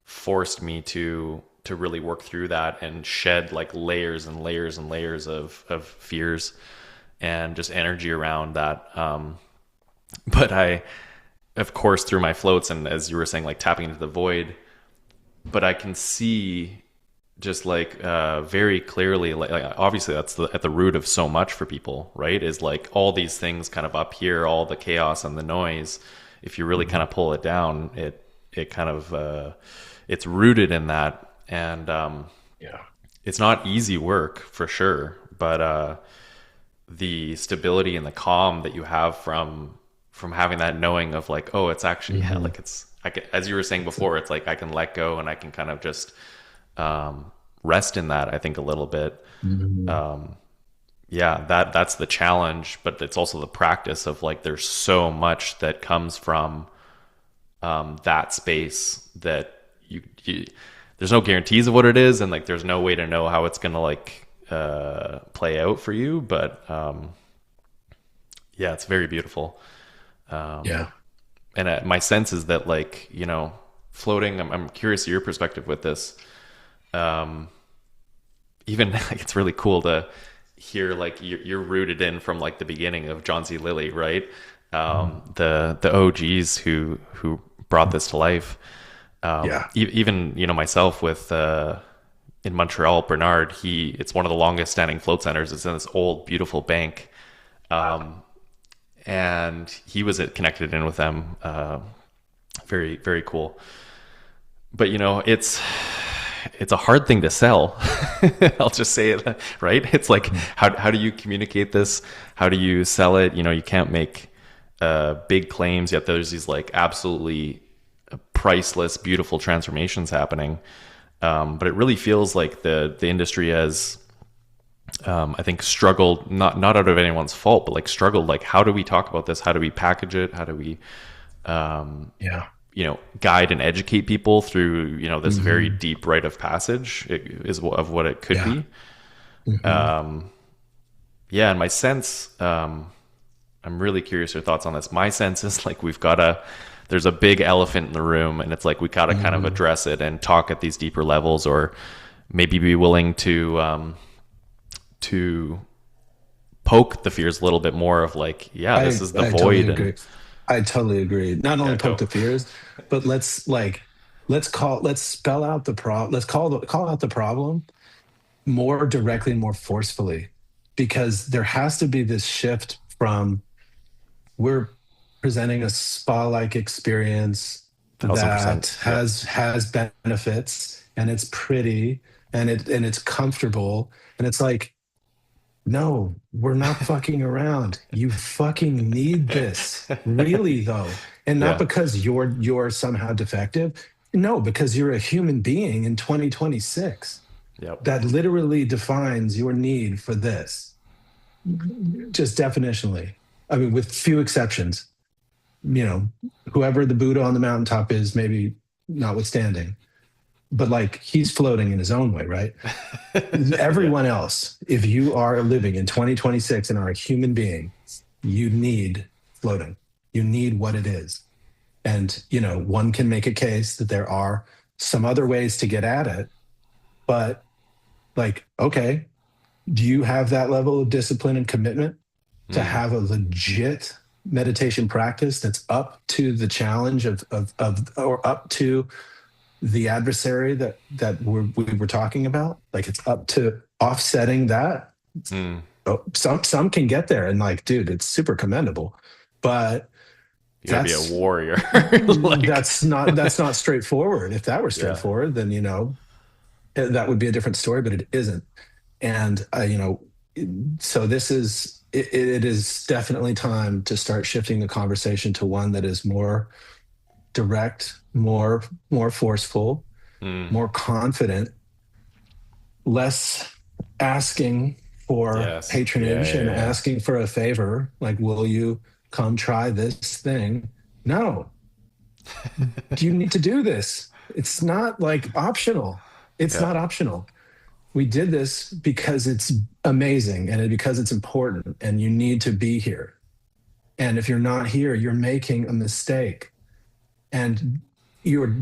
forced me to really work through that and shed like layers and layers and layers of fears and just energy around that. But I, of course, through my floats, and as you were saying, like tapping into the void, but I can see just like very clearly, like obviously that's at the root of so much for people, right? Is like all these things kind of up here, all the chaos and the noise. If you really kind Mhm. of pull it down, it kind of it's rooted in that. And Yeah. it's not easy work for sure, but the stability and the calm that you have from having that knowing of like, oh, it's actually, yeah, Hmm. like it's, I can, as you were saying before, it's like I can let go and I can kind of just rest in that, I think, a little bit. Mhm. Yeah, that's the challenge, but it's also the practice of like there's so much that comes from that space that you there's no guarantees of what it is, and like there's no way to know how it's gonna like play out for you. But yeah, it's very beautiful. Yeah. And my sense is that like floating. I'm curious of your perspective with this. Even like it's really cool to hear like you're rooted in from like the beginning of John C. Lilly, right? Mhm. The OGs who brought this to life. Yeah. Even myself with in Montreal, Bernard. It's one of the longest standing float centers. It's in this old beautiful bank, Wow. and he was connected in with them. Very very cool. But it's a hard thing to sell. I'll just say it, right? It's like, Mhm. how do you communicate this? How do you sell it? You can't make big claims, yet there's these like absolutely priceless, beautiful transformations happening. But it really feels like the industry has, I think, struggled, not out of anyone's fault, but like struggled. Like, how do we talk about this? How do we package it? How do we Yeah. guide and educate people through this very Hmm. deep rite of passage is of what it could Yeah. be. Hmm. Yeah, and my sense, I'm really curious your thoughts on this. My sense is like there's a big elephant in the room, and it's like we gotta kind of Hmm. address it and talk at these deeper levels, or maybe be willing to poke the fears a little bit more of like, yeah, this is the I totally void, and agree. I totally agree. Not yeah, only poke go. the fears, but let's spell out the problem. Let's call out the problem more directly and more forcefully, because there has to be this shift from we're presenting a spa-like experience 1,000%. that Yep. has benefits and it's pretty and it's comfortable, and it's like, no, we're not fucking around. You fucking need this. Really though. And not Yeah. because you're somehow defective. No, because you're a human being in 2026. Yep. That literally defines your need for this. Just definitionally. I mean, with few exceptions. You know, whoever the Buddha on the mountaintop is, maybe notwithstanding. But like he's floating in his own way, right? Yeah. Everyone else, if you are living in 2026 and are a human being, you need floating. You need what it is. And, one can make a case that there are some other ways to get at it, but like, okay, do you have that level of discipline and commitment to Mm. have a legit meditation practice that's up to the challenge of or up to the adversary we were talking about, like it's up to offsetting that. Mm. Oh, some can get there, and like, dude, it's super commendable, but You got to be a that's warrior. Like, that's not straightforward. If that were yeah. straightforward, then that would be a different story, but it isn't. And so this is it is definitely time to start shifting the conversation to one that is more direct, more forceful, Mm. more confident, less asking for Yes. Yeah, patronage yeah, and yeah. asking for a favor, like, will you come try this thing? No. Do you need to do this? It's not like optional. It's Yeah. not optional. We did this because it's amazing and because it's important and you need to be here. And if you're not here, you're making a mistake. And your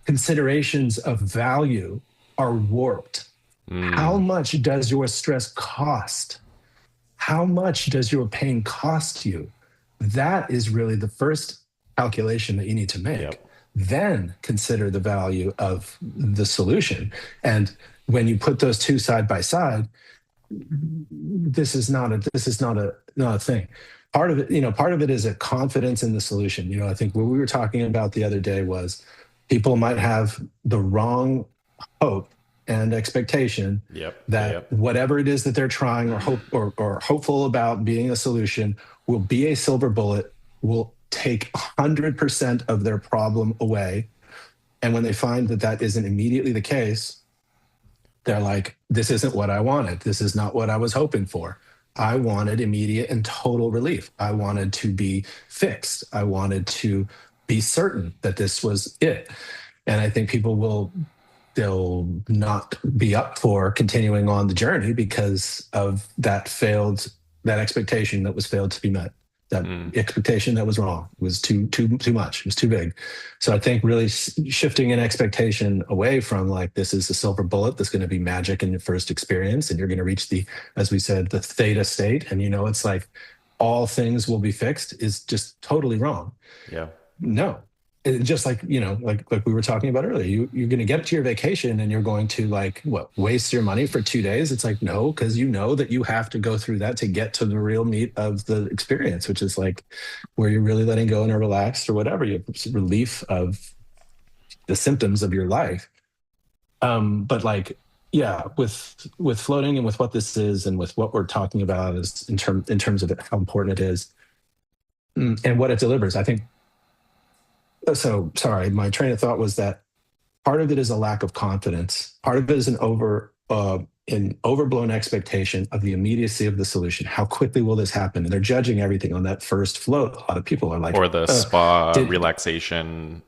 considerations of value are warped. How Mm. much does your stress cost? How much does your pain cost you? That is really the first calculation that you need to make. Yep. Then consider the value of the solution. And when you put those two side by side, this is not a thing. Part of it is a confidence in the solution. I think what we were talking about the other day was people might have the wrong hope and expectation Yep. that Yep. whatever it is that they're trying or hopeful about being a solution will be a silver bullet, will take 100% of their problem away. And when they find that that isn't immediately the case, They're like, this isn't what I wanted. This is not what I was hoping for. I wanted immediate and total relief. I wanted to be fixed. I wanted to be certain that this was it. And I think people they'll not be up for continuing on the journey because of that expectation that was failed to be met, that Mm, expectation that was wrong. It was too much. It was too big. So I think really shifting an expectation away from like this is a silver bullet that's going to be magic in your first experience and you're going to reach the, as we said, the theta state, and it's like all things will be fixed, is just totally wrong. yeah. No. Just like, like we were talking about earlier, you're going to get to your vacation and you're going to like, what, waste your money for 2 days? It's like, no, because you know that you have to go through that to get to the real meat of the experience, which is like where you're really letting go and are relaxed or whatever, you have relief of the symptoms of your life. But like, yeah, with floating and with what this is and with what we're talking about is in terms of how important it is, and what it delivers, I think. So sorry, my train of thought was that part of it is a lack of confidence. Part of it is an overblown expectation of the immediacy of the solution. How quickly will this happen? And they're judging everything on that first float. A lot of people are like, Or the spa did relaxation,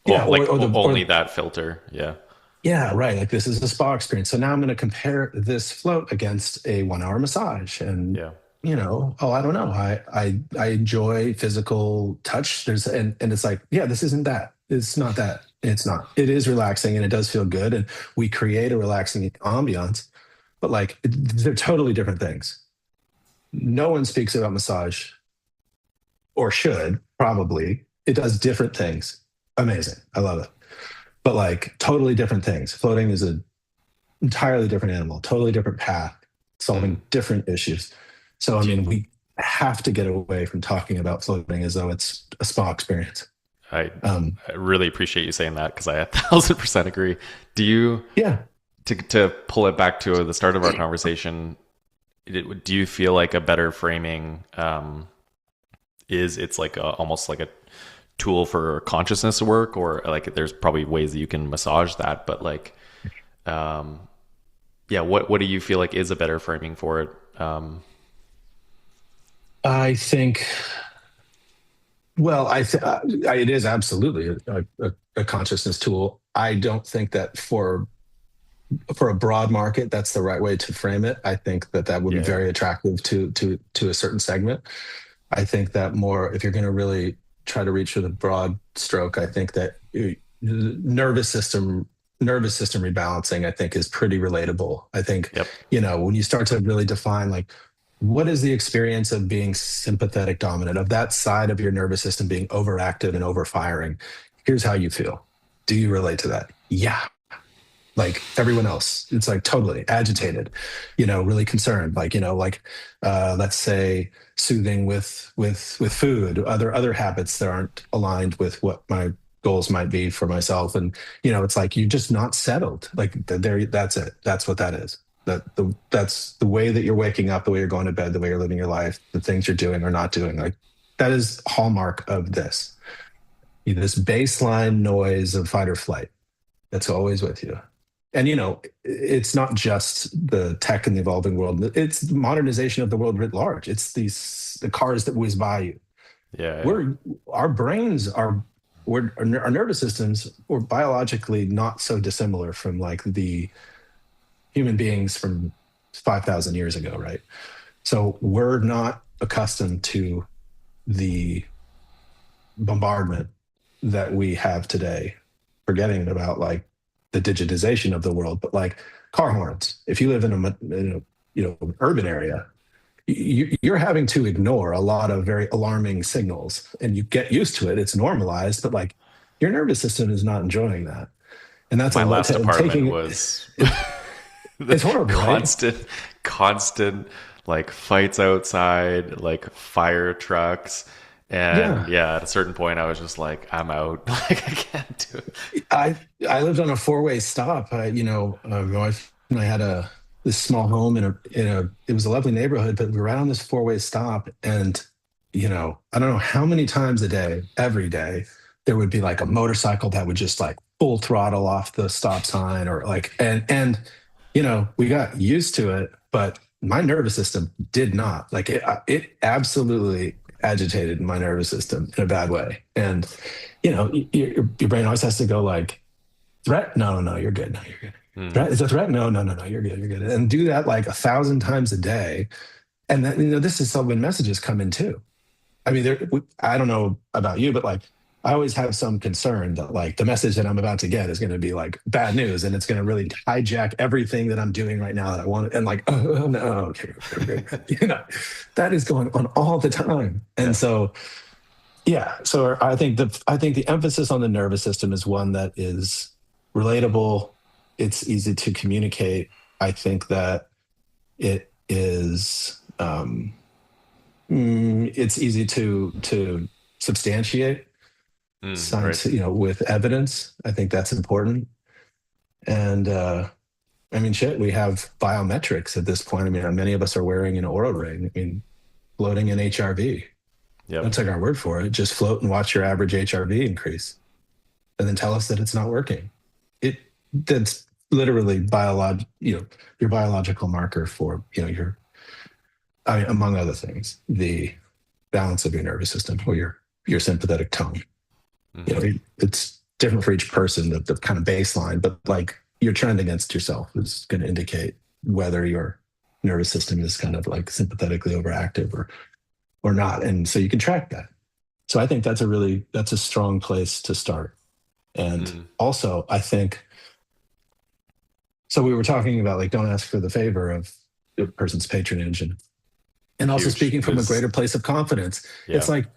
yeah, like only or that filter. Yeah. yeah, right. Like this is a spa experience. So now I'm going to compare this float against a 1 hour massage. And, Yeah. oh, I don't know. I enjoy physical touch. And it's like, yeah, this isn't that. It's not that. It's not. It is relaxing and it does feel good. And we create a relaxing ambiance, but like they're totally different things. No one speaks about massage, or should probably. It does different things. Amazing. I love it. But like totally different things. Floating is an entirely different animal, totally different path, Mm. solving different issues. So, I Do you, mean, we have to get away from talking about floating as though it's a spa experience. I, Um, I really appreciate you saying that because I 1,000% agree. Do you, yeah, to pull it back to the start of our conversation, do you feel like a better framing is it's like almost like a tool for consciousness work, or like there's probably ways that you can massage that, but like, um, yeah, what do you feel like is a better framing for it? I think, well, it is absolutely a consciousness tool. I don't think that for a broad market, that's the right way to frame it. I think that that would be Yeah. very attractive to a certain segment. I think that more, if you're going to really try to reach with a broad stroke, I think that nervous system rebalancing, I think, is pretty relatable. I think, Yep. when you start to really define like what is the experience of being sympathetic dominant, of that side of your nervous system being overactive and overfiring, here's how you feel. Do you relate to that? Yeah, like everyone else. It's like totally agitated, really concerned, like, let's say soothing with food, other habits that aren't aligned with what my goals might be for myself. And, it's like you're just not settled. Like there, that's it. That's what that is. That's the way that you're waking up, the way you're going to bed, the way you're living your life, the things you're doing or not doing. Like that is hallmark of this. This baseline noise of fight or flight that's always with you. And it's not just the tech and the evolving world. It's the modernization of the world writ large. It's the cars that whiz by you. Yeah. Yeah. Our brains our nervous systems were biologically not so dissimilar from like the human beings from 5,000 years ago, right? So we're not accustomed to the bombardment that we have today, forgetting about like the digitization of the world, but like car horns. If you live in a urban area, you're having to ignore a lot of very alarming signals, and you get used to it. It's normalized, but like your nervous system is not enjoying that, and that's a My lot. last apartment Taking was the it's horrible, right? constant like fights outside, like fire trucks. And Yeah, yeah, at a certain point, I was just like, I'm out. Like, I can't do it. I lived on a four-way stop. My wife and I had this small home it was a lovely neighborhood, but we were right on this four-way stop, and I don't know how many times a day, every day, there would be like a motorcycle that would just like full throttle off the stop sign, or like and we got used to it, but my nervous system did not. Like it absolutely agitated my nervous system in a bad way. And your brain always has to go like, threat? No, no, you're good. No, you're good. Mm, Threat? Is a threat? No, no, no, no, you're good. You're good. And do that like 1,000 times a day. And then, this is so when messages come in too. I mean, I don't know about you, but like, I always have some concern that like the message that I'm about to get is going to be like bad news, and it's going to really hijack everything that I'm doing right now that I want. And like, oh no, okay, okay, okay. That is going on all the time. And yeah. so, yeah. So I think the emphasis on the nervous system is one that is relatable. It's easy to communicate. I think that it is. It's easy to substantiate Right. science, with evidence. I think that's important. And I mean, shit, we have biometrics at this point. I mean, many of us are wearing an aura ring. I mean, floating in HRV. Don't Yep. take our word for it. Just float and watch your average HRV increase, and then tell us that it's not working. That's literally your biological marker for I mean, among other things, the balance of your nervous system or your sympathetic tone. Hmm. It's different for each person, the kind of baseline, but like your trend against yourself is going to indicate whether your nervous system is kind of like sympathetically overactive or not. And so you can track that. So I think that's a strong place to start. And Mm. also, I think so. We were talking about like don't ask for the favor of the person's patronage, and also Huge. speaking from a There's greater place of confidence. It's yeah. like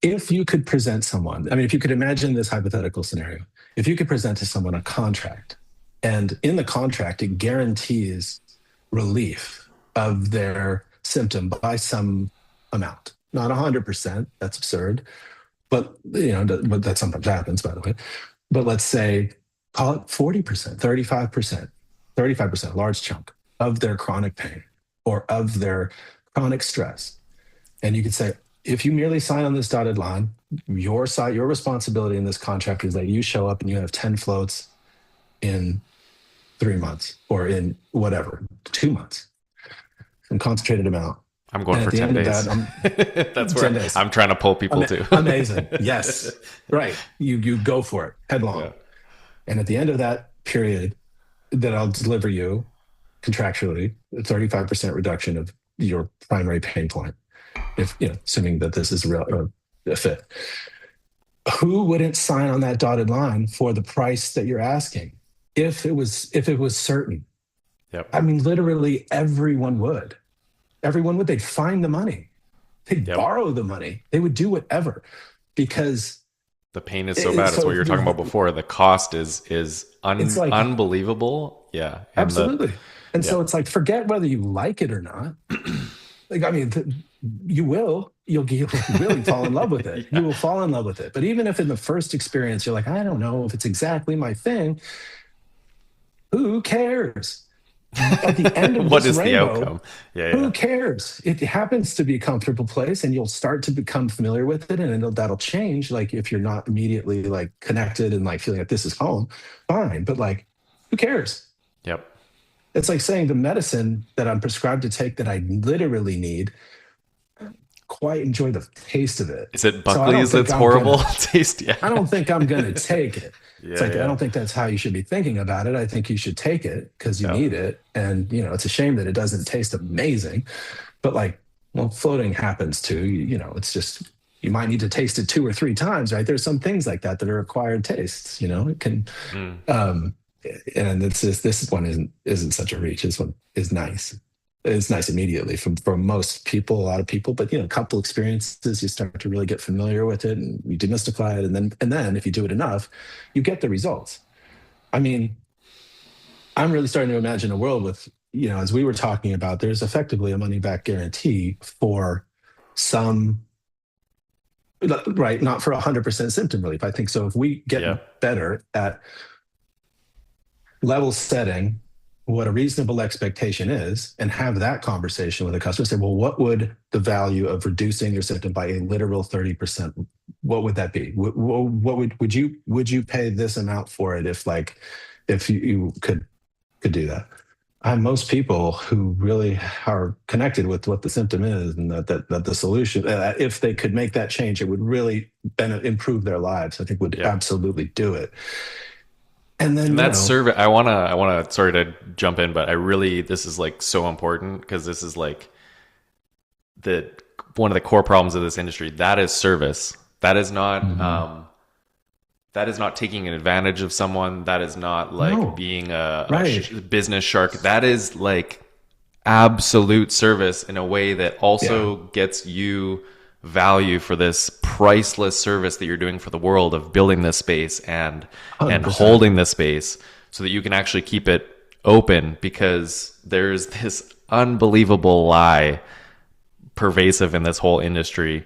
if you could present someone, I mean, if you could imagine this hypothetical scenario, if you could present to someone a contract, and in the contract, it guarantees relief of their symptom by some amount, not 100%, that's absurd, but but that sometimes happens, by the way. But let's say, call it 40%, 35%, 35%, large chunk of their chronic pain or of their chronic stress. And you could say, if you merely sign on this dotted line, your responsibility in this contract is that you show up and you have 10 floats in 3 months or in whatever, 2 months, some concentrated amount. I'm going And at for the 10 end of days. that, I'm That's 10 where days. I'm trying to pull people to. Amazing. Yes. Right. You go for it Yeah. headlong. And at the end of that period, that I'll deliver you contractually a 35% reduction of your primary pain point, if assuming that this is a fit. Who wouldn't sign on that dotted line for the price that you're asking if it was certain? I Yep. mean, literally everyone would. Everyone would. They'd find the money. They'd Yep. borrow the money. They would do whatever because The pain is so bad. It's what so you were talking about before. The cost is it's like unbelievable. Yeah. And absolutely. And yeah. so it's like forget whether you like it or not. Like I mean, you will. You'll really fall in love with it. You Yeah. will fall in love with it. But even if in the first experience you're like, I don't know if it's exactly my thing, who cares? At the end of What this is the rainbow, outcome? Yeah, yeah. who cares? It happens to be a comfortable place, and you'll start to become familiar with it, and that'll change. Like if you're not immediately like connected and like feeling like this is home, fine. But like, who cares? Yep. It's like saying the medicine that I'm prescribed to take that I literally need, quite enjoy the taste of it. Is it So I don't Buckley's think that's I'm horrible gonna taste? Yeah. I don't think I'm gonna take it. It's Yeah, like I yeah. don't think that's how you should be thinking about it. I think you should take it because you Yeah. need it. And it's a shame that it doesn't taste amazing. But like, well, floating happens too. It's just you might need to taste it 2 or 3 times, right? There's some things like that that are acquired tastes. It can Mm. um and it's just this one isn't such a reach. This one is nice. It's nice immediately for most people, a lot of people, but a couple experiences, you start to really get familiar with it and you demystify it. And then if you do it enough, you get the results. I mean, I'm really starting to imagine a world with, as we were talking about, there's effectively a money back guarantee for some, right? Not for 100% symptom relief. I think so. If we get Yeah. better at level setting what a reasonable expectation is and have that conversation with a customer, say, well, what would the value of reducing your symptom by a literal 30%, what would that be? What would you pay this amount for it if you could do that? Most people who really are connected with what the symptom is, and that the solution, if they could make that change, it would really improve their lives. I think would Yep. absolutely do it. And then, And that service, I wanna, sorry to jump in, but I really, this is like so important because this is like the one of the core problems of this industry. That is service. Mhm. That is not taking advantage of someone. That is not like No, being right. business shark. That is like absolute service in a way that Yeah, also gets you value for this priceless service that you're doing for the world of building this space and 100%. holding this space so that you can actually keep it open, because there's this unbelievable lie pervasive in this whole industry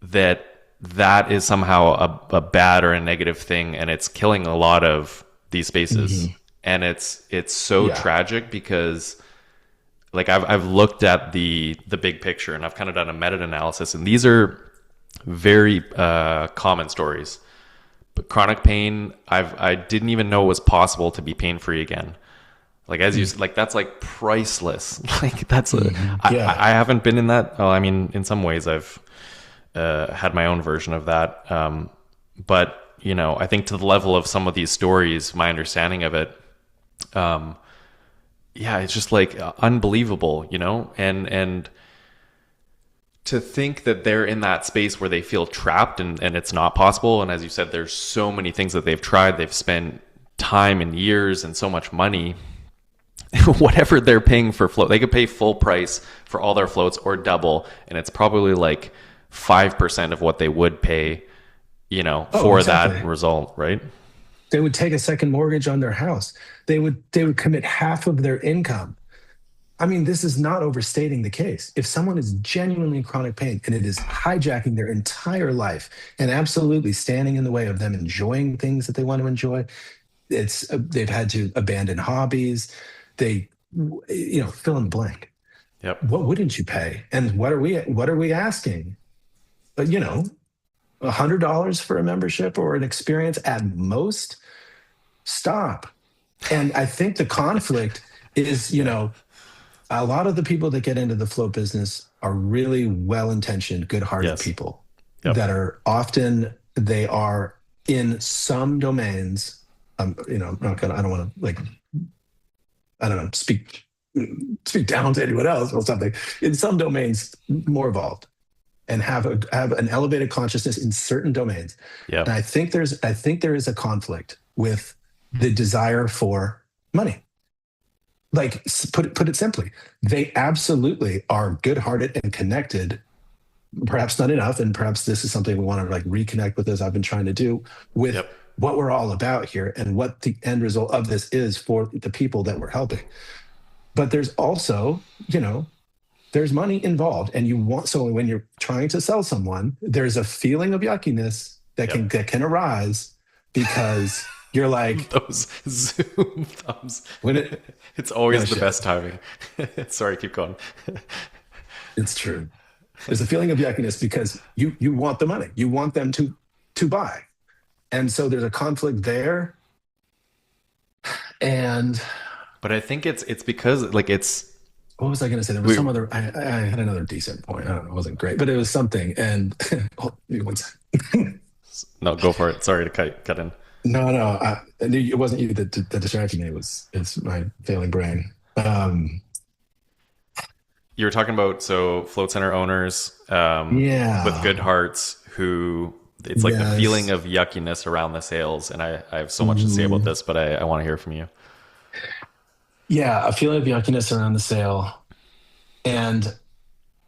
that that is somehow a bad or a negative thing, and it's killing a lot of these spaces. Hmm. And it's so Yeah. tragic because like I've looked at the big picture, and I've kind of done a meta analysis, and these are very common stories. But chronic pain, I didn't even know it was possible to be pain free again. Like as you like, that's like priceless. Like that's Hmm. Yeah. I haven't been in that. Well, I mean, in some ways, I've had my own version of that. But you know, I think to the level of some of these stories, my understanding of it, um, yeah, it's just like unbelievable, you know, and to think that they're in that space where they feel trapped and it's not possible. And as you said, there's so many things that they've tried. They've spent time and years and so much money. Whatever they're paying for float, they could pay full price for all their floats or double, and it's probably like 5% of what they would pay, you know, Oh, for that exactly. result, right? They would take a second mortgage on their house. They would commit half of their income. I mean, this is not overstating the case. If someone is genuinely in chronic pain and it is hijacking their entire life and absolutely standing in the way of them enjoying things that they want to enjoy, they've had to abandon hobbies. They, fill in the blank. Yep. What wouldn't you pay? And what are we asking? But $100 for a membership or an experience at most. Stop. And I think the conflict is, Yeah. a lot of the people that get into the float business are really well-intentioned, good-hearted Yes. people Yep. that are often they are in some domains. I'm not gonna. I don't want to, like, I don't know, speak down to anyone else or something. In some domains, more evolved and have an elevated consciousness in certain domains. And Yep. I think there is a conflict with the desire for money. Like, put it simply, they absolutely are good-hearted and connected, perhaps not enough, and perhaps this is something we want to like reconnect with, as I've been trying to do, with Yep. what we're all about here and what the end result of this is for the people that we're helping. But there's also, there's money involved, and so when you're trying to sell someone, there's a feeling of yuckiness that can Yep. that can arise because you're like, Those Zoom thumbs. when it It's no always the shit. best timing. Sorry, keep going. It's true. There's a feeling of yuckiness because you want the money. You want them to buy. And so there's a conflict there. And But I think it's because like it's what was I going to say? There was we some other. I had another decent point. I don't know. It wasn't great, but it was something. And hold me one second. no, go for it. Sorry to cut in. No, no, it wasn't you that distracted me. It's my failing brain. You were talking about so float center owners with Yeah. good hearts who it's like the feeling Yes. of yuckiness around the sales, and I have so much to say about Mhm. this, but I want to hear from you. Yeah, a feeling of yuckiness around the sale. And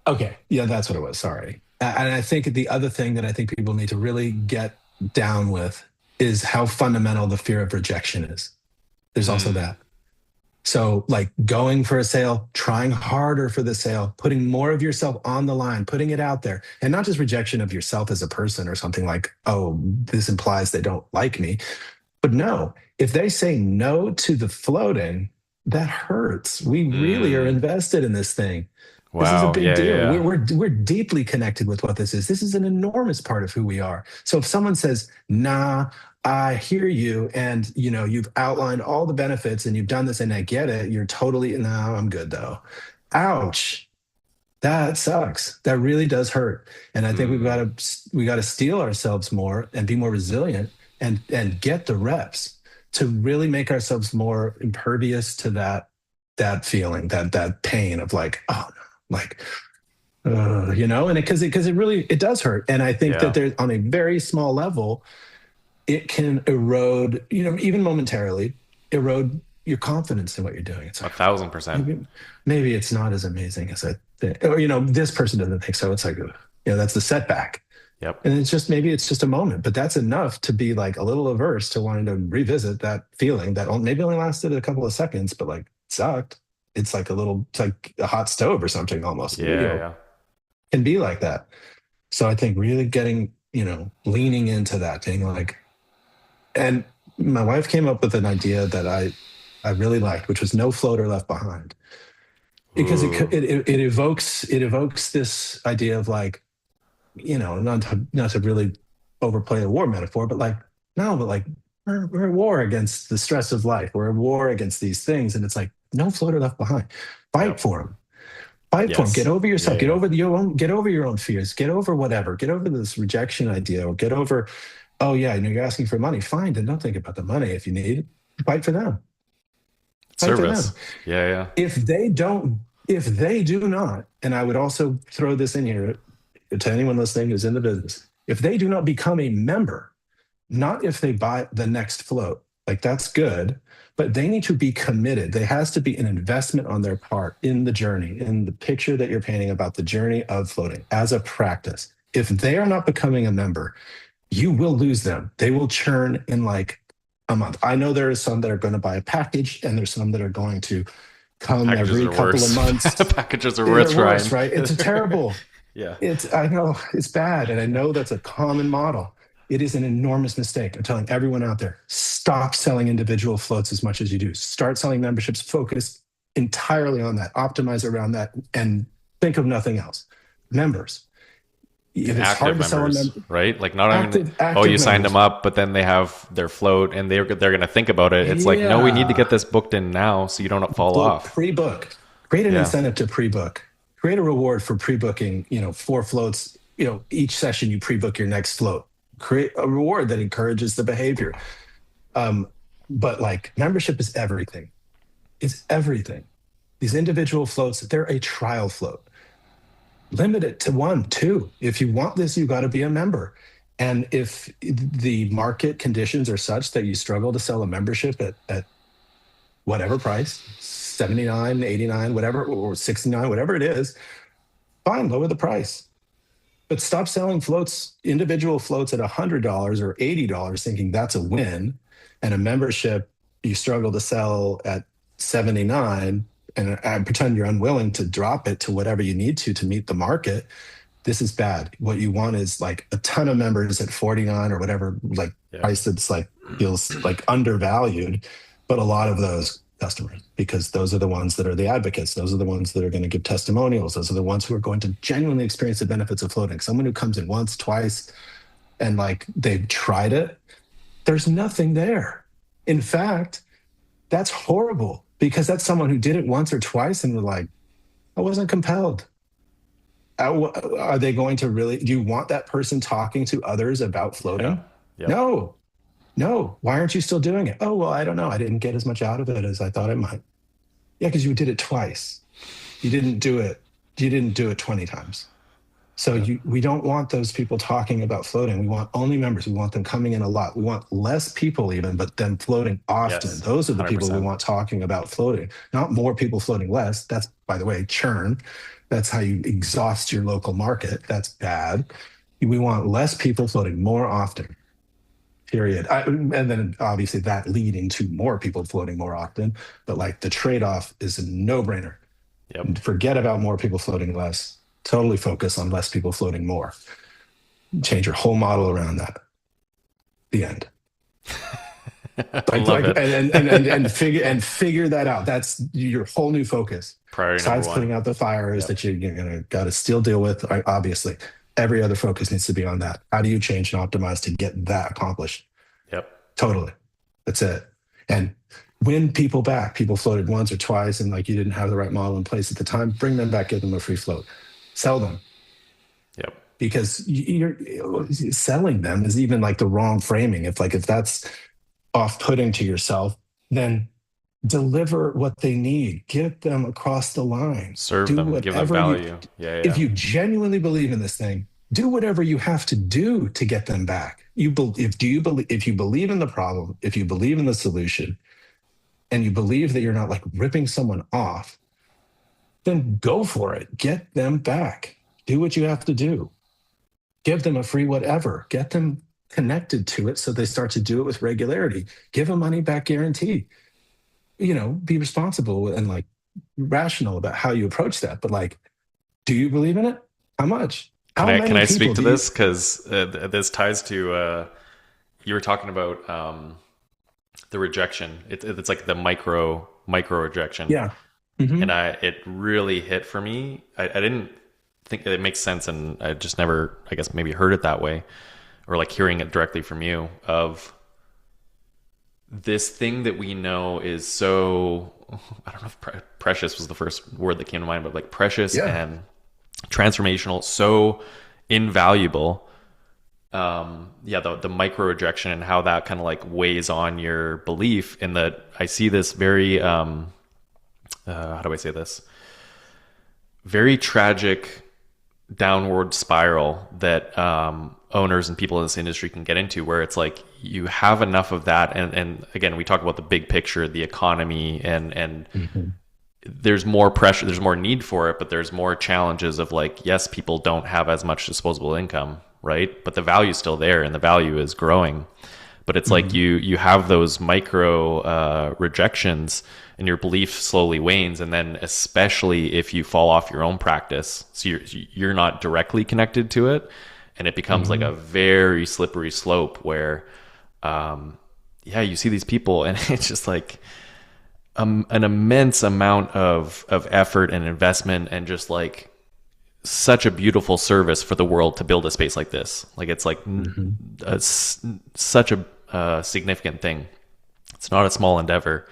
okay, yeah, that's what it was. Sorry. And I think the other thing that I think people need to really get down with is how fundamental the fear of rejection is. There's also Mm, that. So, like, going for a sale, trying harder for the sale, putting more of yourself on the line, putting it out there, and not just rejection of yourself as a person or something like, oh, this implies they don't like me. But no, if they say no to the floating, that hurts. We really are mm, invested in this thing. This is a Wow. big Yeah, yeah, deal. yeah. We're deeply connected with what this is. This is an enormous part of who we are. So if someone says, "Nah, I hear you, and you've outlined all the benefits, and you've done this, and I get it. You're totally no, I'm good though." Ouch. That sucks. That really does hurt. And I think Hmm. we got to steel ourselves more and be more resilient and get the reps to really make ourselves more impervious to that feeling, that pain of like, oh no, like and because it really it does hurt. And I think that Yeah. there's on a very small level, it can erode, even momentarily, erode your confidence in what you're doing. It's A like, thousand percent. maybe it's not as amazing as I think. Or, this person doesn't think so. It's like, that's the setback. Yep. And maybe it's just a moment, but that's enough to be like a little averse to wanting to revisit that feeling that maybe only lasted a couple of seconds, but like sucked. It's like a hot stove or something almost, Yeah, yeah. can be like that. So I think really getting, leaning into that, being like, and my wife came up with an idea that I really liked, which was no floater left behind, because Ooh. it evokes this idea of like, not to really overplay a war metaphor, but like no, but like we're at war against the stress of life. We're at war against these things, and it's like no floater left behind. Fight Yep. for them. Fight for them. Get Yes. over Yeah, yourself. yeah. Get over your own fears. Get over whatever. Get over this rejection idea, or get over. Oh yeah, you're asking for money. Fine, then don't think about the money if you need it. Fight for them. Fight for them. Service. Yeah, yeah. If they don't, if they do not, and I would also throw this in here to anyone listening who's in the business, if they do not become a member, not if they buy the next float, like that's good, but they need to be committed. There has to be an investment on their part in the journey, in the picture that you're painting about the journey of floating as a practice. If they are not becoming a member, you will lose them. They will churn in like a month. I know there are some that are going to buy a package, and there's some that are going to come Packages every are couple of worse. months. Packages are They're worse, worse, Ryan. right? It's a terrible. Yeah. I know it's bad, and I know that's a common model. It is an enormous mistake. I'm telling everyone out there, stop selling individual floats as much as you do. Start selling memberships, focus entirely on that, optimize around that, and think of nothing else. Members. And If it's active hard to sell a members, member, right? Like not even oh active you signed them members. up, but then they have their float and they're gonna think about it. It's like no, we need to get Yeah. this booked in now so you don't fall off. Pre-book. Create an Yeah. incentive to pre-book. Create a reward for pre-booking, 4 floats, each session you pre-book your next float. Create a reward that encourages the behavior. Um, but like membership is everything. It's everything. These individual floats, they're a trial float. Limit it to one, two. If you want this, you got to be a member. And if the market conditions are such that you struggle to sell a membership at whatever price, 79, 89, whatever, or 69, whatever it is, fine, lower the price. But stop selling floats, individual floats at $100 or $80, thinking that's a win, and a membership you struggle to sell at 79, and I pretend you're unwilling to drop it to whatever you need to meet the market. This is bad. What you want is like a ton of members at 49 or whatever, like Yep. price that's like feels like undervalued, but a lot of those customers, because those are the ones that are the advocates. Those are the ones that are going to give testimonials. Those are the ones who are going to genuinely experience the benefits of floating. Someone who comes in once, twice, and like they've tried it, there's nothing there. In fact, that's horrible, because that's someone who did it once or twice and were like, I wasn't compelled. Are they going to really? Do you want that person talking to others about Yeah. floating? Yep. No, no. Why aren't you still doing it? Oh, well, I don't know. I didn't get as much out of it as I thought I might. Yeah, because you did it twice. You didn't do it. You didn't do it 20 times. So Yep. we don't want those people talking about floating. We want only members. We want them coming in a lot. We want less people even, but them floating often. Yes. Those are the people we 100%. want talking about floating, not more people floating less. That's, by the way, churn. That's how you exhaust your local market. That's bad. We want less people floating more often, period. And then obviously that leading to more people floating more often. But like the trade off is a no brainer. Yep. Forget about more people floating less. Totally focus on less people floating more. Change your whole model around that. The end. I love it. And figure that out. That's your whole new focus. Priority number Besides one. putting out the fires Yep. that you're gonna got to still deal with, obviously, every other focus needs to be on that. How do you change and optimize to get that accomplished? Yep. Totally. That's it. And win people back. People floated once or twice, and like you didn't have the right model in place at the time. Bring them back. Give them a free float. Sell them, Yep. because you're selling them is even like the wrong framing. If that's off-putting to yourself, then deliver what they need. Get them across the line. Serve Do them, give them whatever you. value. Yeah, If yeah. you genuinely believe in this thing, do whatever you have to do to get them back. If you believe in the problem, if you believe in the solution, and you believe that you're not like ripping someone off, then go for it. Get them back. Do what you have to do. Give them a free whatever. Get them connected to it so they start to do it with regularity. Give a money back guarantee. Be responsible and like rational about how you approach that. But like, do you believe in it? How much? Can How I can many I people speak to do you? this? Because this ties to you were talking about the rejection. It's like the micro rejection, Yeah. Hmm. and it really hit for me. I didn't think it makes sense, and I just never, I guess, maybe heard it that way, or like hearing it directly from you of this thing that we know is so, I don't know if precious was the first word that came to mind, but like precious Yeah. and transformational, so invaluable. Yeah, the micro rejection and how that kind of like weighs on your belief. In that I see this very how do I say this, very tragic downward spiral that owners and people in this industry can get into, where it's like you have enough of that, and again, we talk about the big picture, the economy, and Hmm. there's more pressure, there's more need for it, but there's more challenges of like, yes, people don't have as much disposable income, right? But the value's still there, and the value is growing. But it's like Hmm. you have those micro rejections, and your belief slowly wanes. And then especially if you fall off your own practice, so you're not directly connected to it, and it becomes like a Hmm. very slippery slope where yeah, you see these people, and it's just like an immense amount of effort and investment, and just like such a beautiful service for the world to build a space like this. Like it's like Hmm. such a significant thing. It's not a small endeavor,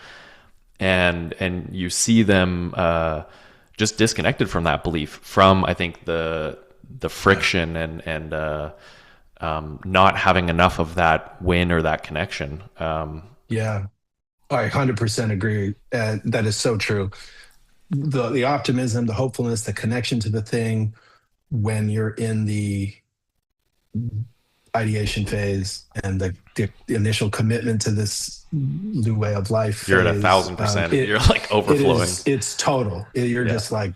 and you see them just disconnected from that belief, from I think the Yeah. friction and not having enough of that win or that connection. Yeah. I 100% agree. That is so true. The optimism, the hopefulness, the connection to the thing when you're in the ideation phase and the initial commitment to this new way of life You're at a phase, thousand percent. You're it like it overflowing. is it's total. You're Yeah. just like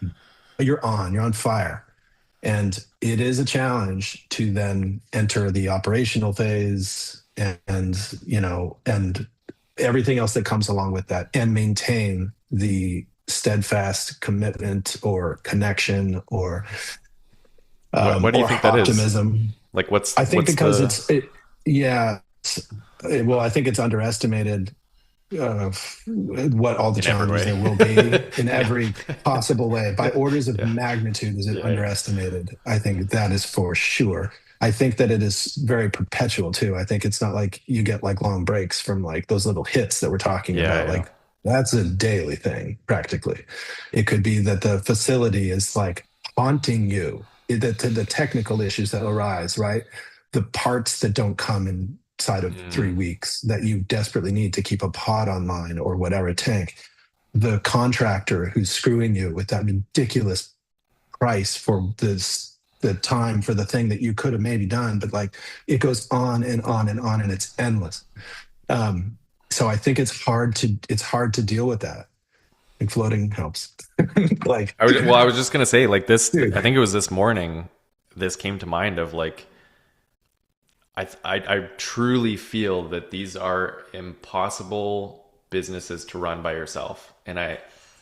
you're on fire, and it is a challenge to then enter the operational phase and everything else that comes along with that, and maintain the steadfast commitment or connection What do you or think that is? optimism. Like I think what's because the yeah, well, I think it's underestimated what all the in every challenges way? there will be in Yeah. every possible way. By orders of Yeah. magnitude, is it Yeah. Yeah. underestimated? I think that is for sure. I think that it is very perpetual too. I think it's not like you get like long breaks from like those little hits that we're talking Yeah. about. Yeah. Like that's a daily thing practically. It could be that the facility is like haunting you. The technical issues that arise, right? The parts that don't come inside of Mm. 3 weeks that you desperately need to keep a pod online or whatever tank. The contractor who's screwing you with that ridiculous price for the time for the thing that you could have maybe done, but like it goes on and on and on, and it's endless. So I think it's hard to deal with that. And floating helps. Like, I was just gonna say, like this. dude, I think it was this morning. This came to mind of like, I truly feel that these are impossible businesses to run by yourself. And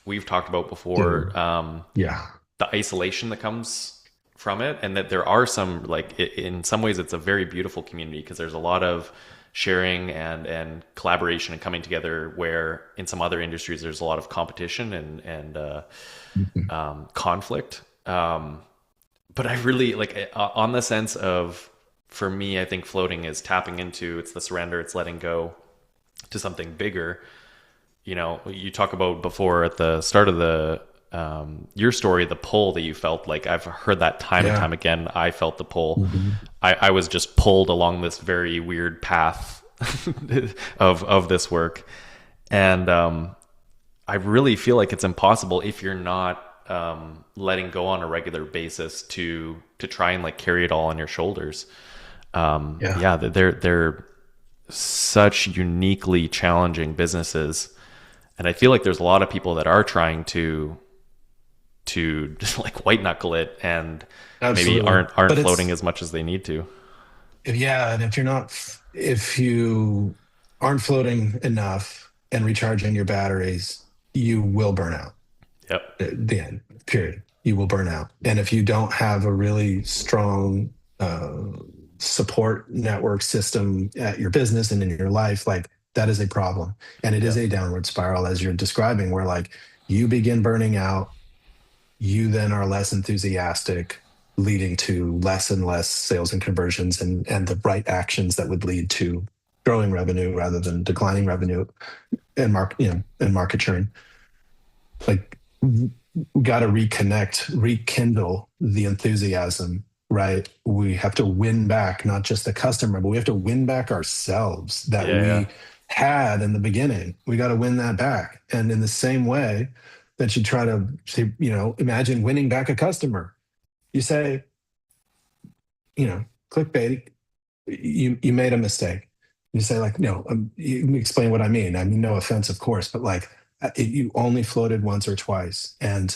we've talked about before, dude, yeah, the isolation that comes from it, and that there are some like in some ways it's a very beautiful community, because there's a lot of sharing and collaboration and coming together, where in some other industries there's a lot of competition and conflict. But I really like on the sense of, for me, I think floating is tapping into, it's the surrender, it's letting go to something bigger. You know, you talk about before at the start of the your story, the pull that you felt. Like, I've heard that time and Yeah. time again. I felt the pull. Mhm. I was just pulled along this very weird path of this work, and I really feel like it's impossible if you're not letting go on a regular basis to try and like carry it all on your shoulders. Yeah. Yeah, they're such uniquely challenging businesses, and I feel like there's a lot of people that are trying to just like white knuckle it and maybe Absolutely. aren't But floating it's, as much as they need to. yeah, and if you aren't floating enough and recharging your batteries, you will burn out. Yep. At the end, period. You will burn out. And if you don't have a really strong support network system at your business and in your life, like that is a problem. And it is Yep. a downward spiral, as you're describing, where like you begin burning out, you then are less enthusiastic, leading to less and less sales and conversions and the right actions that would lead to growing revenue rather than declining revenue and market churn. Like we got to reconnect, rekindle the enthusiasm, right? We have to win back not just the customer, but we have to win back ourselves that Yeah. Yeah. we had in the beginning. We got to win that back. And in the same way that you try to say, imagine winning back a customer, you say, clickbait, you made a mistake. You say like, no, you explain what I mean. I mean, no offense, of course, but like you only floated once or twice. And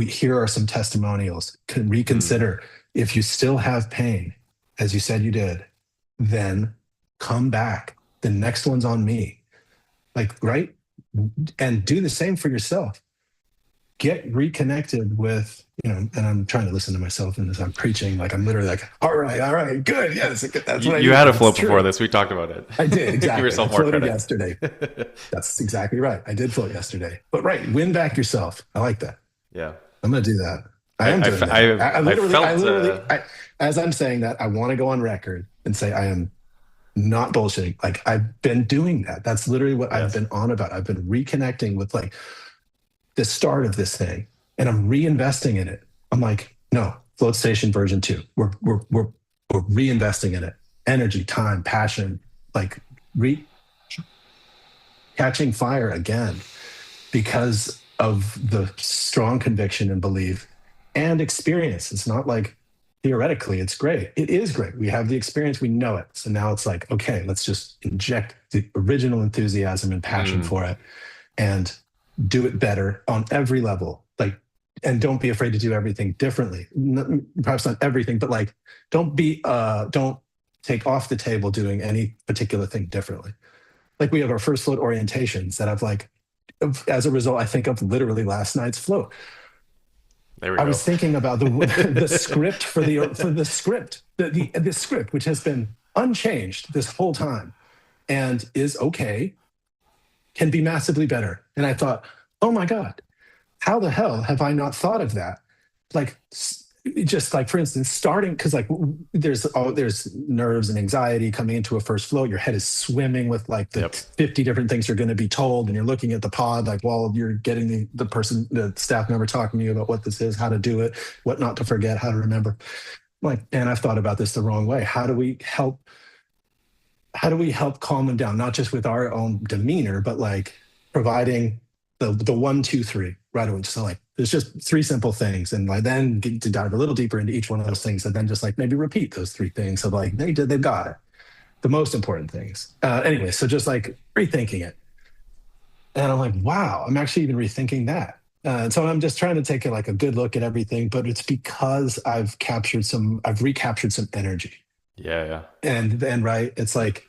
here are some testimonials. Can Mm. reconsider. If you still have pain, as you said you did, then come back. The next one's on me. Like, right? And do the same for yourself. Get reconnected with, and I'm trying to listen to myself and as I'm preaching, like I'm literally like, all right, good. Yes, that's what I You need. had a But it's float before true. this. We talked about it. I did, Give exactly. I yourself more floated credit. yesterday. That's exactly right. I did float yesterday. But right, win back yourself. I like that. Yeah. I'm going to do that. I I, am I, doing fe- that. I felt, As I'm saying that, I want to go on record and say I am not bullshitting. Like I've been doing that. That's literally what I've yes. been on about. I've been reconnecting with like the start of this thing, and I'm reinvesting in it. I'm like, no, Float Station version 2. We're reinvesting in it. Energy, time, passion, like re catching fire again because of the strong conviction and belief and experience. It's not like theoretically it's great. It is great. We have the experience, we know it. So now it's like, okay, let's just inject the original enthusiasm and passion Mm. for it and do it better on every level. Like, and don't be afraid to do everything differently. Perhaps not everything, but like, don't take off the table doing any particular thing differently. Like we have our first float orientations that I've like, as a result, I think of literally last night's float. There we I go. was thinking about the the script the script, which has been unchanged this whole time and is okay, can be massively better. And I thought, oh my God, how the hell have I not thought of that? Like, just like for instance, starting because like there's nerves and anxiety coming into a first float. Your head is swimming with like the Yep. 50 different things you're going to be told, and you're looking at the pod like while you're getting the staff member talking to you about what this is, how to do it, what not to forget, how to remember. Like, and I've thought about this the wrong way. How do we help calm them down, not just with our own demeanor, but like providing the 1, 2, 3 right away. So like there's just 3 simple things, and like then get to dive a little deeper into each one of those Yep. things, and then just like maybe repeat those 3 things. So like they've got it. The most important things. Anyway, so just like rethinking it, and I'm like, wow, I'm actually even rethinking that. And so I'm just trying to take like a good look at everything, but it's because I've recaptured some energy, Yeah. Yeah. and then right, it's like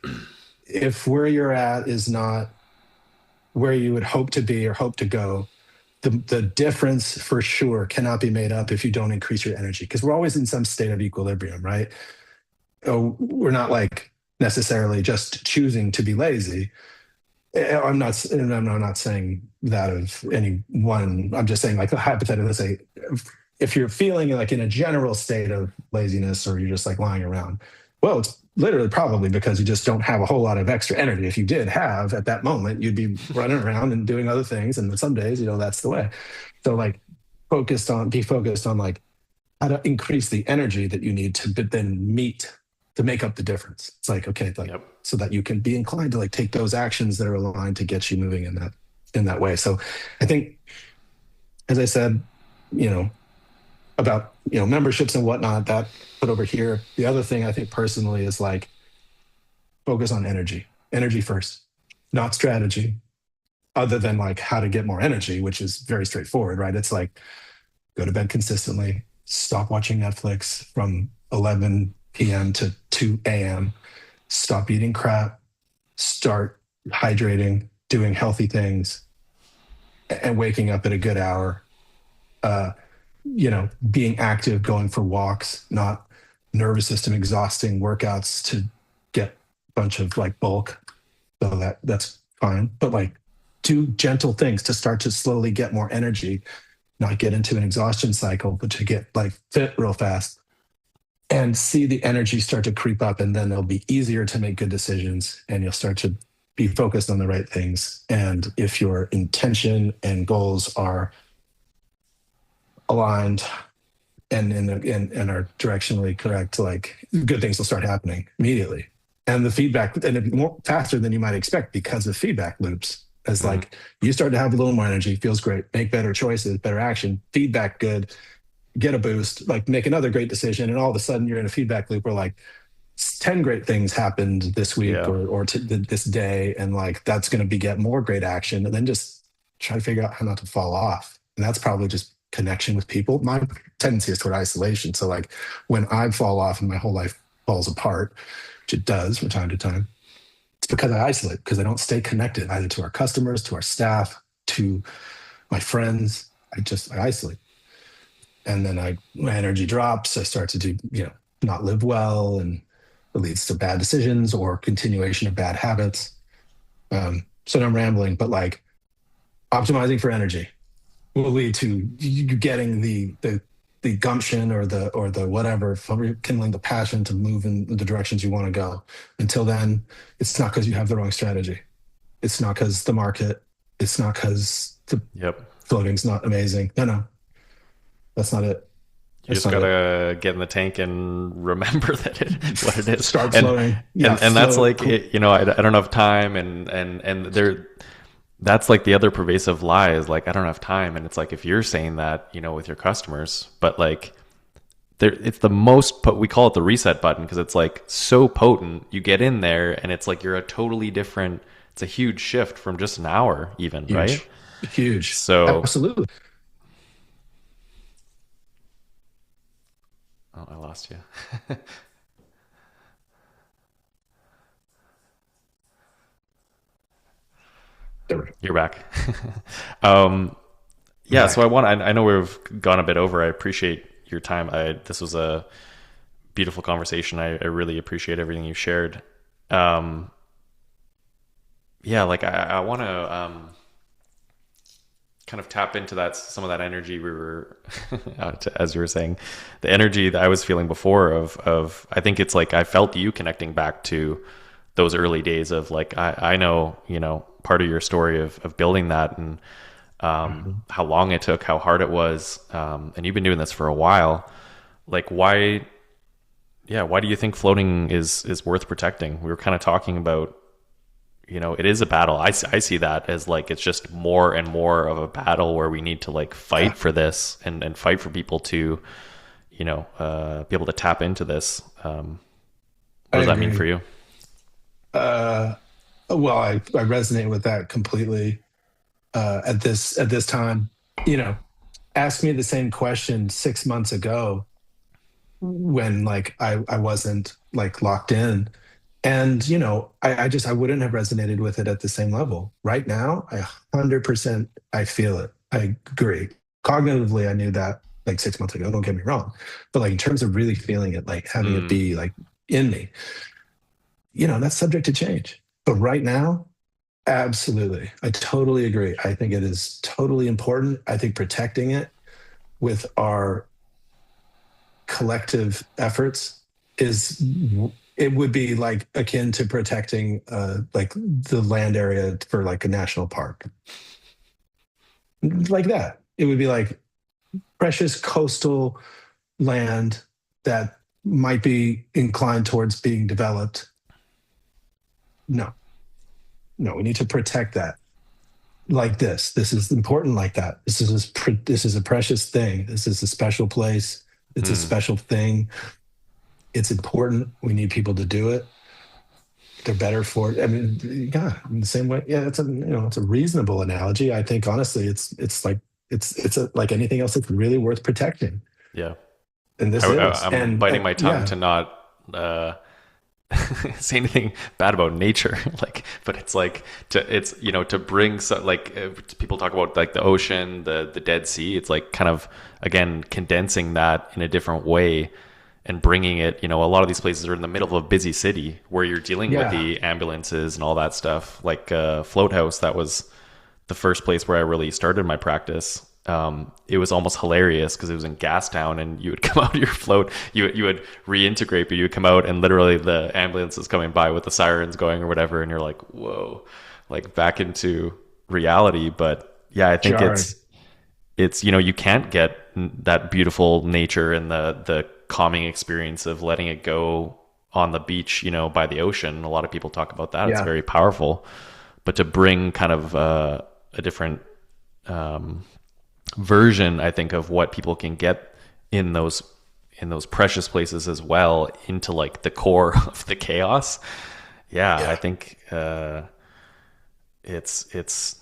if where you're at is not where you would hope to be or hope to go, the difference for sure cannot be made up if you don't increase your energy because we're always in some state of equilibrium, right? Oh, we're not like necessarily just choosing to be lazy. I'm not saying that of anyone. I'm just saying, like, hypothetically, let's say if you're feeling like in a general state of laziness, or you're just like lying around, well, it's literally probably because you just don't have a whole lot of extra energy. If you did have at that moment, you'd be running around and doing other things. And some days, that's the way. So, like, be focused on, like, how to increase the energy that you need to then meet to make up the difference. It's like, okay, like, Yep. so that you can be inclined to, like, take those actions that are aligned to get you moving in that way. So I think, as I said, you know, about, memberships and whatnot, that put over here. The other thing I think personally is, like, focus on energy first, not strategy, other than, like, how to get more energy, which is very straightforward, right? It's like, go to bed consistently, stop watching Netflix from 11 p.m. to 2 a.m., stop eating crap, start hydrating, doing healthy things, and waking up at a good hour. Uh, Being active, going for walks, not nervous system exhausting workouts to get a bunch of, like, bulk. So that's fine. But, like, do gentle things to start to slowly get more energy, not get into an exhaustion cycle, but to get, like, fit real fast and see the energy start to creep up. And then it'll be easier to make good decisions, and you'll start to be focused on the right things. And if your intention and goals are aligned and are directionally correct, like, good things will start happening immediately. And the feedback, and more faster than you might expect, because of feedback loops. As, Mm-hmm. like, you start to have a little more energy, feels great, make better choices, better action, feedback good, get a boost, like, make another great decision, and all of a sudden you're in a feedback loop where, like, 10 great things happened this week, Yeah. or this day, and, like, that's going to beget more great action. And then just try to figure out how not to fall off. And that's probably just connection with people. My tendency is toward isolation. So, like, when I fall off and my whole life falls apart, which it does from time to time, it's because I isolate, because I don't stay connected either to our customers, to our staff, to my friends. I isolate. And then my energy drops. I start to not live well, and it leads to bad decisions or continuation of bad habits. So now I'm rambling, but, like, optimizing for energy will lead to you getting the gumption, or the whatever, kindling the passion to move in the directions you want to go. Until then, it's not because you have the wrong strategy. It's not because the market. It's not because the Yep. floating's not amazing. No, that's not it. You That's just not it. gotta get in the tank and remember what it is, Start and floating. Yeah, and that's float. like I don't have time, and there, that's like the other pervasive lie is like I don't have time, and it's like if you're saying that with your customers, but like there, it's the most, but we call it the reset button because it's like so potent. You get in there, and it's like you're a totally different. It's a huge shift from just an hour, even, right? Huge, huge. So, Absolutely. oh, I lost you. There we go. You're back. um, I'm yeah, so back. I know we've gone a bit over. I appreciate your time. This was a beautiful conversation. I really appreciate everything you shared. Um, yeah, like I want to kind of tap into some of that energy we were, as you were saying, the energy that I was feeling before of, I think it's like, I felt you connecting back to those early days of like, I know, part of your story of building that and, Mhm. how long it took, how hard it was. And you've been doing this for a while. Like why do you think floating is worth protecting? We were kind of talking about, it is a battle. I see that as like, it's just more and more of a battle where we need to like Yeah, fight for this and fight for people to, be able to tap into this. What I does that mean agree. for you? Uh, well, I resonate with that completely. At this time, you know, ask me the same question 6 months ago, when, like, I wasn't, like, locked in. And, I wouldn't have resonated with it at the same level. Right now, 100% I feel it. I agree. Cognitively, I knew that, like, 6 months ago, don't get me wrong. But, like, in terms of really feeling it, like, having it Mm, be, like, in me, that's subject to change. But right now, absolutely. I totally agree. I think it is totally important. I think protecting it with our collective efforts is it would be like akin to protecting like the land area for like a national park. Like that. It would be like precious coastal land that might be inclined towards being developed. No, no, we need to protect that like this. This is important like that. This is a precious thing. This is a special place. It's a Mm. special thing. It's important. We need people to do it. They're better for it. I mean, yeah, in the same way. Yeah, it's a reasonable analogy. I think honestly, it's like like anything else that's really worth protecting, Yeah. and this is. I'm And biting my tongue yeah, to not uh, say anything bad about nature. Like, but it's like it's to bring so like people talk about like the ocean, the Dead Sea. It's like kind of again condensing that in a different way and bringing it. A lot of these places are in the middle of a busy city where you're dealing with yeah, the ambulances and all that stuff. Like Float House, that was the first place where I really started my practice. It was almost hilarious because it was in Gastown, and you would come out of your float, you would reintegrate, but you would come out, and literally the ambulance is coming by with the sirens going or whatever, and you're like, whoa, like back into reality. But yeah, I think jarring. it's you can't get that beautiful nature and the calming experience of letting it go on the beach, by the ocean. A lot of people talk about that. It's Yeah, very powerful, but to bring kind of a different um, version, I think, of what people can get in those precious places as well into like the core of the chaos. Yeah, I yeah, think it's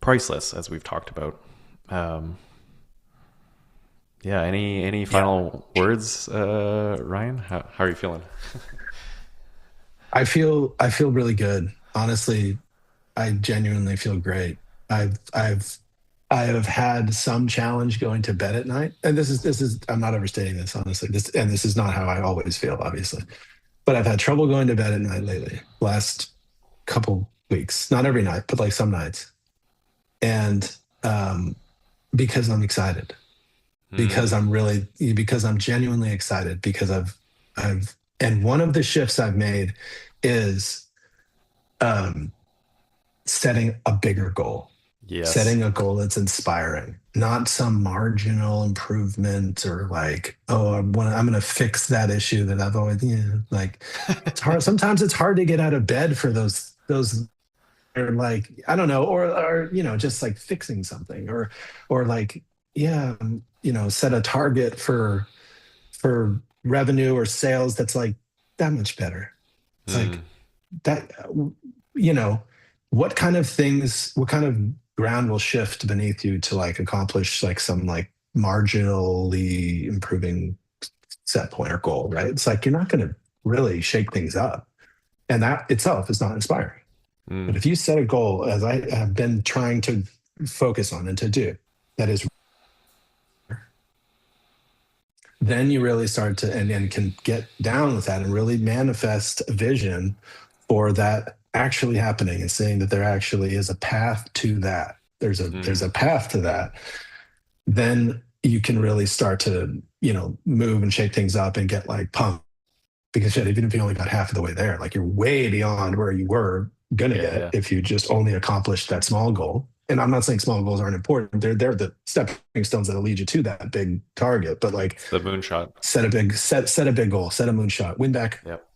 priceless, as we've talked about. Um, yeah. Any yeah. final words, Ryan? How are you feeling? I feel really good. Honestly, I genuinely feel great. I've I've I have had some challenge going to bed at night, and this is I'm not overstating this honestly. This is not how I always feel, obviously. But I've had trouble going to bed at night lately. Last couple weeks, not every night, but like some nights, and because I'm excited, Mm, because I'm genuinely excited because I've and one of the shifts I've made is um, setting a bigger goal, yes. setting a goal that's inspiring, not some marginal improvement or like, oh, I'm going to fix that issue that I've always, like it's hard. Sometimes it's hard to get out of bed for those, or like, I don't know, or, just like fixing something or like, yeah, set a target for revenue or sales that's like that much better. It's like, Mm, that you know what kind of ground will shift beneath you to like accomplish like some like marginally improving set point or goal, right? It's like you're not going to really shake things up, and that itself is not inspiring. But mm, if you set a goal, as I have been trying to focus on and to do, that is, then you really start to and can get down with that and really manifest a vision for that actually happening and seeing that there actually is a path to that. There's a mm. path to that. Then you can really start to, move and shake things up and get like pumped, because shit, even if you only got half of the way there, like you're way beyond where you were gonna Yeah, get yeah. if you just only accomplished that small goal. And I'm not saying small goals aren't important. They're the stepping stones that'll lead you to that big target. But like It's the moonshot. set a big goal, set a moonshot, Yep.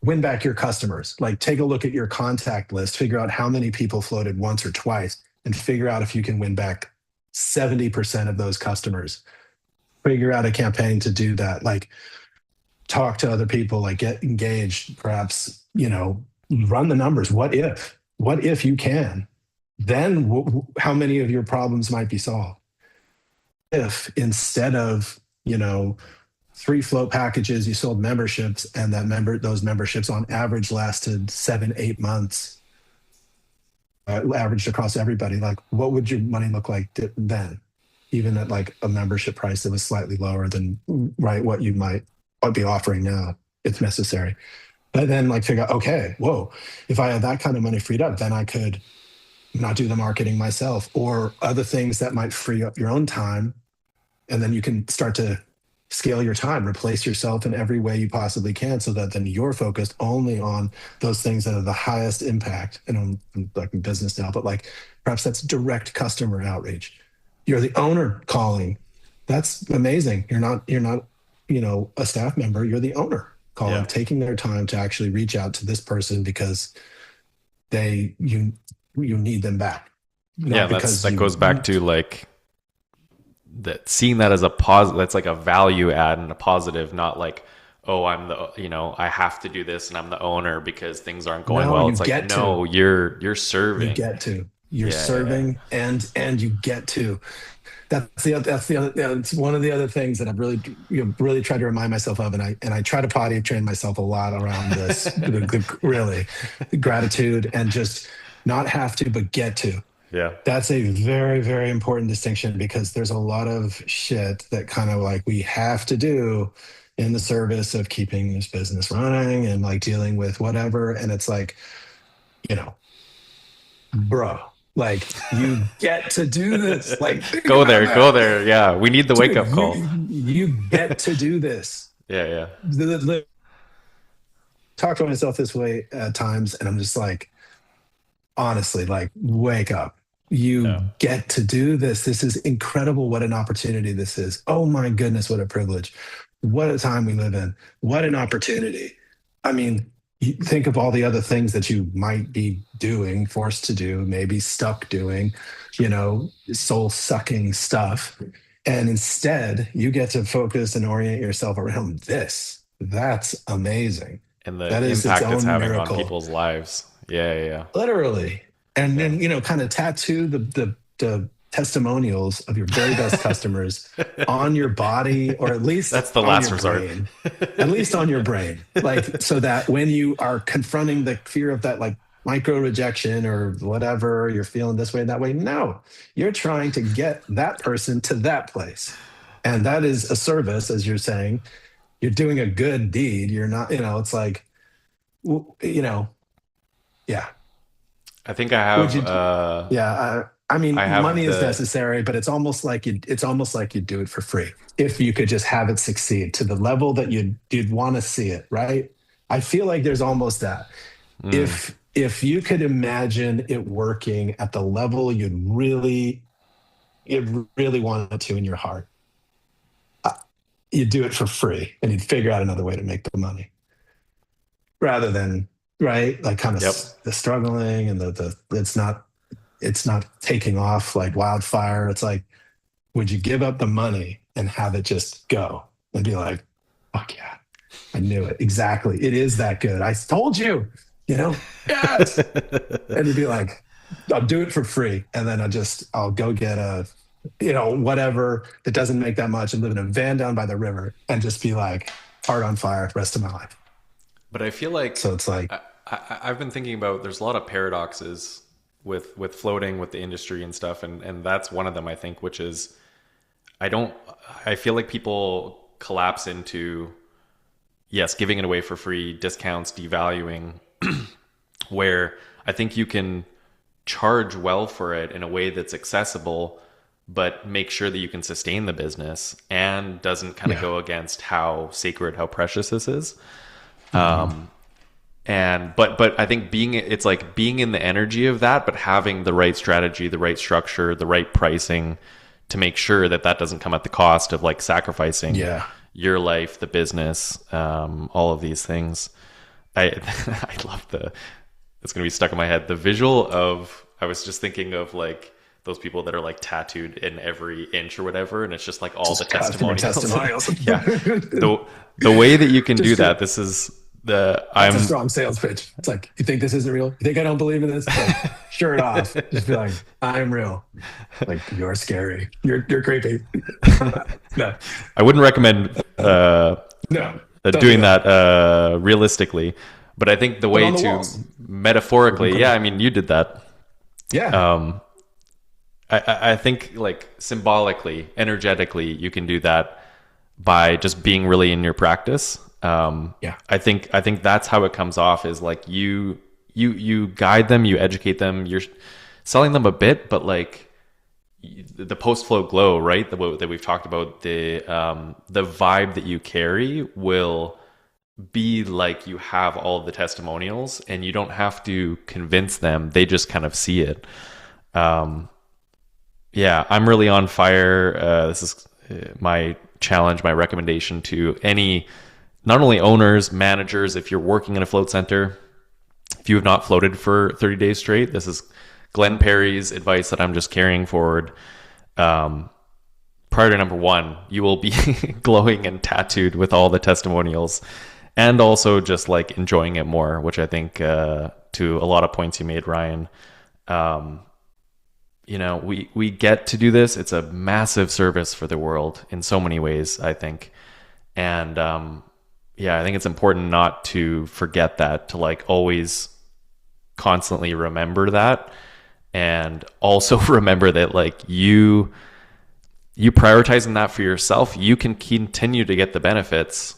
win back your customers. Like take a look at your contact list, figure out how many people floated once or twice, and figure out if you can win back 70% of those customers. Figure out a campaign to do that. Like talk to other people, like get engaged, perhaps, run the numbers. What if you can? Then how many of your problems might be solved? If instead of, three float packages, you sold memberships, and those memberships on average lasted 7, 8 months, averaged across everybody. Like, what would your money look like then? Even at like a membership price that was slightly lower than right what you might be offering now, if necessary. But then like figure out, okay, whoa, if I had that kind of money freed up, then I could not do the marketing myself or other things that might free up your own time. And then you can start to scale your time, replace yourself in every way you possibly can, so that then you're focused only on those things that are the highest impact. And I'm like in business now, but like perhaps that's direct customer outreach. You're the owner calling. That's amazing. You're not, a staff member. You're the owner calling, Yeah. taking their time to actually reach out to this person because they you need them back, Yeah, not that's because that you. goes back to like that seeing that as a positive, that's like a value add and a positive, not like, oh, I'm the, I have to do this and I'm the owner because things aren't going No, well. you It's like, get to. no, you're You serving. get to. You're Yeah, yeah, yeah. serving, and you get to. That's the other. Yeah, it's one of the other things that I've really tried to remind myself of, and I try to potty train myself a lot around this. Really, gratitude and just not have to, but get to. Yeah. That's a very, very important distinction because there's a lot of shit that kind of like we have to do in the service of keeping this business running and like dealing with whatever. And it's like, you know, bro, like you get to do this. Like, think Go about there, go that. there. Yeah, we need the wake Dude, up you call. you get to do this. Yeah, yeah, Talk to myself this way at times, and I'm just like, honestly, like, wake up. You yeah. get to do this. This is incredible. What an opportunity this is. Oh my goodness, what a privilege. What a time we live in. What an opportunity. I mean, you think of all the other things that you might be doing, forced to do, maybe stuck doing, soul sucking stuff. And instead, you get to focus and orient yourself around this. That's amazing. And the That is its impact it's own having on miracle, people's lives. Yeah, yeah, yeah. literally. And Yeah. then kind of tattoo the testimonials of your very best customers on your body, or at least That's the on last your resort. brain, at least on your brain, like so that when you are confronting the fear of that like micro rejection or whatever, you're feeling this way and that way, no, you're trying to get that person to that place. And that is a service, as you're saying. You're doing a good deed. You're not, it's like, yeah. I think I Would have you? Yeah. I mean, I have money is the necessary, but it's almost like you do it for free if you could just have it succeed to the level that you'd want to see it, right? I feel like there's almost that. mm, If you could imagine it working at the level you'd really want it to in your heart, uh, you'd do it for free and you'd figure out another way to make the money rather than, right, like kind of yep. the struggling and the it's not taking off like wildfire. It's like, would you give up the money and have it just go and be like, fuck yeah, I knew it. Exactly. It is that good. I told you, yes. And you'd be like, I'll do it for free. And then I'll go get whatever that doesn't make that much and live in a van down by the river and just be like heart on fire the rest of my life. But I feel like So it's like, I've been thinking about there's a lot of paradoxes with floating with the industry and stuff, and that's one of them I think, which is I don't I feel like people collapse into yes, giving it away for free, discounts, devaluing, where I think you can charge well for it in a way that's accessible, but make sure that you can sustain the business and doesn't kind of yeah. go against how sacred, how precious this is. Mhm. And but I think it's like being in the energy of that, but having the right strategy, the right structure, the right pricing to make sure that that doesn't come at the cost of like sacrificing Yeah. your life, the business, all of these things. I I love it's gonna be stuck in my head. The visual of I was just thinking of like those people that are like tattooed in every inch or whatever, and it's just like all the Just customer testimonials. testimonials. Yeah, the the way that you can do Just that. This is the That's a I'm strong sales pitch. It's like, you think this isn't real? You think I don't believe in this? It's like, shirt off. Just be like, I'm real. Like, you're scary. You're creepy. No, I wouldn't recommend no, don't do doing that. that realistically, but I think the Put it way on the to walls. You can metaphorically, put yeah, it. I mean, you did that. Yeah. Um, I think like symbolically, energetically, you can do that by just being really in your practice Yeah. I think that's how it comes off, is like you guide them, you educate them, you're selling them a bit, but like the post float glow, right? That we've talked about, the vibe that you carry will be like you have all of the testimonials, and you don't have to convince them; they just kind of see it. Um, yeah, I'm really on fire. This is my challenge, my recommendation to any, not only owners, managers, if you're working in a float center, if you have not floated for 30 days straight, this is Glenn Perry's advice that I'm just carrying forward. Um, Priority number one, you will be glowing and tattooed with all the testimonials, and also just like enjoying it more, which I think, to a lot of points you made, Ryan, um, we get to do this. It's a massive service for the world in so many ways, I think. And, yeah, I think it's important not to forget that, to like always constantly remember that. And also remember that like you prioritizing that for yourself, you can continue to get the benefits,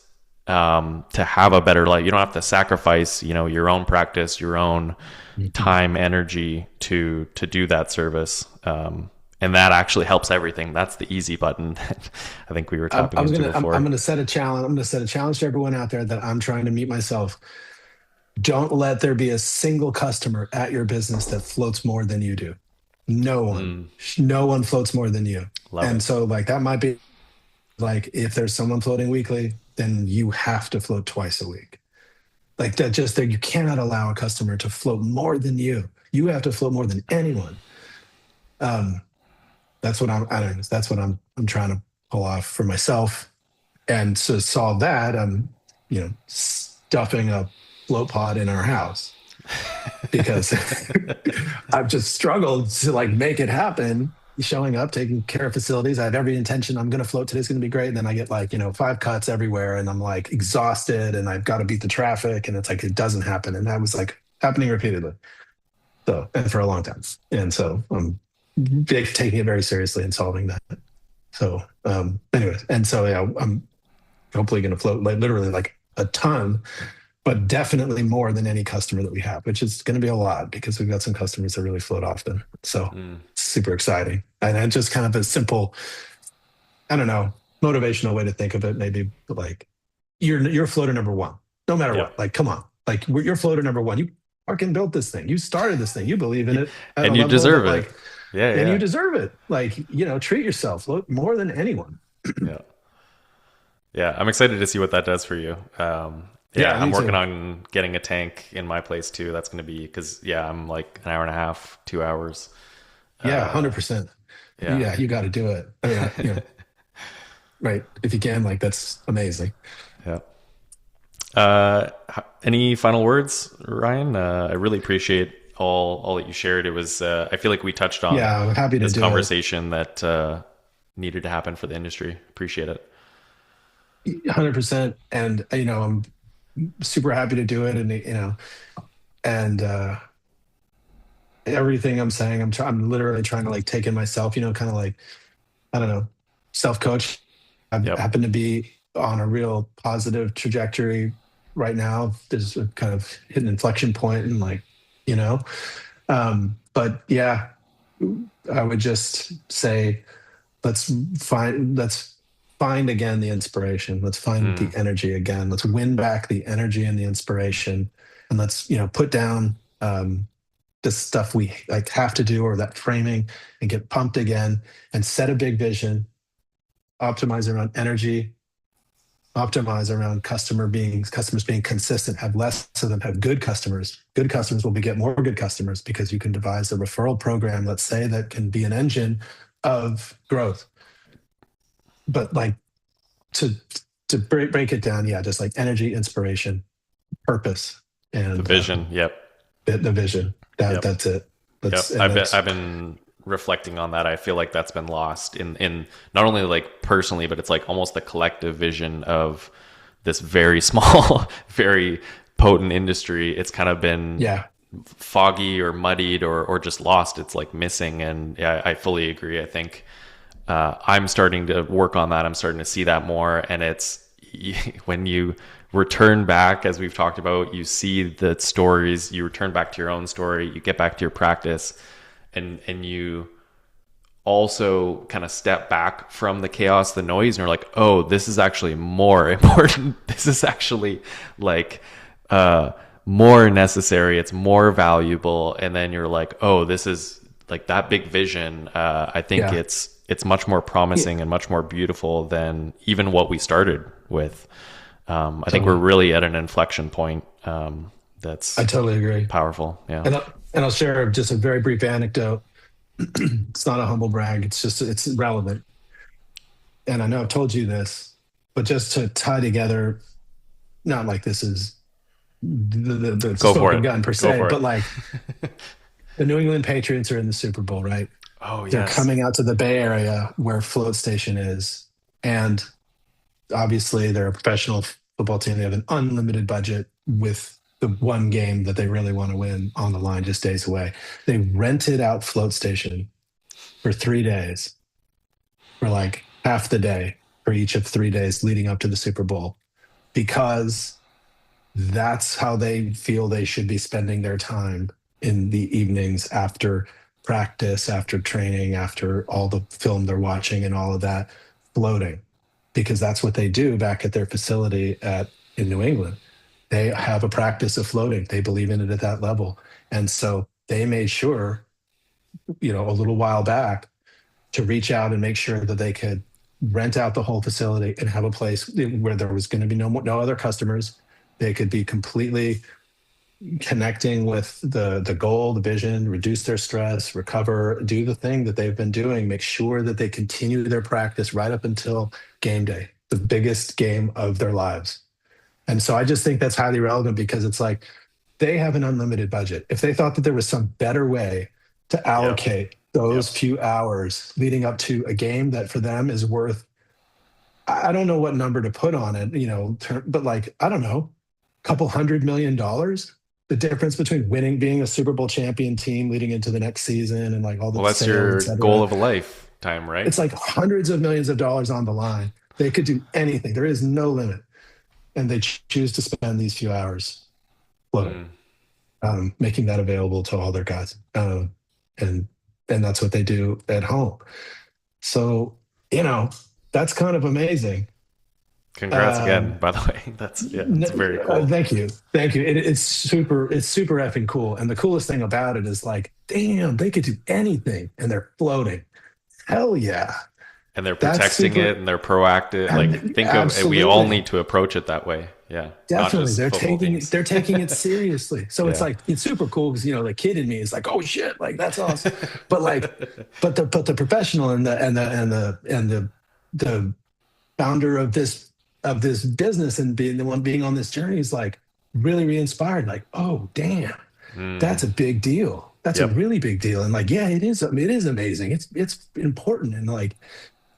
to have a better life. You don't have to sacrifice, your own practice, your own time, energy to do that service. And that actually helps everything. That's the easy button that I think we were tapping into I'm before. gonna set a challenge. I'm gonna set a challenge to everyone out there that I'm trying to meet myself. Don't let there be a single customer at your business that floats more than you do. No one. Mm, No one floats more than you. love And it. so like that might be like if there's someone floating weekly, then you have to float twice a week. Like that just there you cannot allow a customer to float more than you. You have to float more than anyone. Um, that's what I don't know, that's what I'm trying to pull off for myself. And to solve that, I'm, stuffing a float pod in our house because I've just struggled to like make it happen. Showing up, taking care of facilities. I have every intention. I'm going to float. Today's going to be great. And then I get like, 5 cuts everywhere and I'm like exhausted and I've got to beat the traffic. And it's like, it doesn't happen. And that was like happening repeatedly. So, and for a long time. And so I'm taking it very seriously and solving that. So, anyways, and so, yeah, I'm hopefully going to float like literally like a ton, but definitely more than any customer that we have, which is going to be a lot because we've got some customers that really float often. So Mm, super exciting. And just kind of a simple, I don't know, motivational way to think of it, maybe like you're floater number one, no matter yeah. what. Like, come on, like you're floater number one. You fucking built this thing. You started this thing. You believe in it at a And you level that deserve it. like, Yeah, and you yeah. deserve it. Like, treat yourself. Float more than anyone. Yeah. Yeah, I'm excited to see what that does for you. Yeah, Yeah, I'm me working too. on getting a tank in my place too. That's going to be because, yeah, I'm like an hour and a half, 2 hours. Yeah, Uh, 100%. yeah. Yeah, you got to do it. I mean, right. If you can, like, that's amazing. Yeah. Any final words, Ryan? I really appreciate all that you shared. It was, I feel like we touched on Yeah, I'm happy to this do it. conversation that needed to happen for the industry. Appreciate it. 100%. And, I'm super happy to do it. And, and everything I'm saying, I'm literally trying to like take in myself, kind of like, I don't know, self coach. I Yep. happen to be on a real positive trajectory right now. There's a kind of hidden inflection point and like, you know, but yeah, I would just say, let's let's find again the inspiration. Let's find the Mm, energy again. Let's win back the energy and the inspiration. And let's, put down the stuff we like have to do or that framing and get pumped again and set a big vision, optimize around energy, optimize around customers being consistent, have less of them, have good customers. Good customers will get more good customers because you can devise a referral program, let's say, that can be an engine of growth. But like to break it down, yeah, just like energy, inspiration, purpose, the and vision. Yep. the vision. Yep. That's it. That's Yep. and I've that's been reflecting on that. I feel like that's been lost in not only like personally, but it's like almost the collective vision of this very small, very potent industry. It's kind of been yeah, foggy or muddied or just lost. It's like missing. And yeah, I fully agree. I think I'm starting to work on that. I'm starting to see that more. And it's, when you return back, as we've talked about, you see the stories, you return back to your own story, you get back to your practice, and you also kind of step back from the chaos, the noise, and you're like, oh, this is actually more important. This is actually like more necessary. It's more valuable. And then you're like, oh, this is like that big vision. I think Yeah. it's much more promising and much more beautiful than even what we started with. I think we're Totally. really at an inflection point I that's totally agree. powerful. Yeah. And I'll share just a very brief anecdote. It's not a humble brag. It's just it's relevant. And I know I've told you this, but just to tie together, not like this is the Go for smoking it. gun per Go se, for but it. like the New England Patriots are in the Super Bowl, right? Oh, They're yes. coming out to the Bay Area where Float Station is. And obviously, they're a professional football team. They have an unlimited budget with the one game that they really want to win on the line just days away. They rented out Float Station for 3 days, for like half the day for each of 3 days leading up to the Super Bowl, because that's how they feel they should be spending their time in the evenings after practice, after training, after all the film they're watching and all of that, floating, because that's what they do back at their facility at in New England. They have a practice of floating. They believe in it at that level. And so they made sure, a little while back, to reach out and make sure that they could rent out the whole facility and have a place where there was going to be no other customers. They could be completely connecting with the goal, the vision, reduce their stress, recover, do the thing that they've been doing, make sure that they continue their practice right up until game day, the biggest game of their lives. And so I just think that's highly relevant, because it's like they have an unlimited budget. If they thought that there was some better way to Yep. allocate those Yep. few hours leading up to a game that for them is worth, I don't know what number to put on it, but like, I don't know, a couple $100 million, the difference between winning, being a Super Bowl champion team leading into the next season and like all Well, the that's sales, et your goal cetera. of a lifetime, right? It's like hundreds of millions of dollars on the line. They could do anything. There is no limit. And they choose to spend these few hours floating, Mm. making that available to all their guys. And that's what they do at home. So, you know, that's kind of amazing. Congrats again, Um, by the way. Yeah, it's very cool. Thank you, thank you. It's super effing cool. And the coolest thing about it is like, damn, they could do anything, and they're floating. Hell yeah, And they're that's protecting it super. and they're proactive. Like think of we all Absolutely, need to approach it that way. Yeah. Not definitely, just football teams. they're taking it seriously. So it's Yeah. like it's super cool, because the kid in me is like, oh shit, like that's awesome. But like, but the professional and the founder of this business and being the one being on this journey is like really re-inspired, like, oh damn, Mm. that's a big deal, that's a Yep. really big deal. And like, yeah, it is amazing, it's important, and like,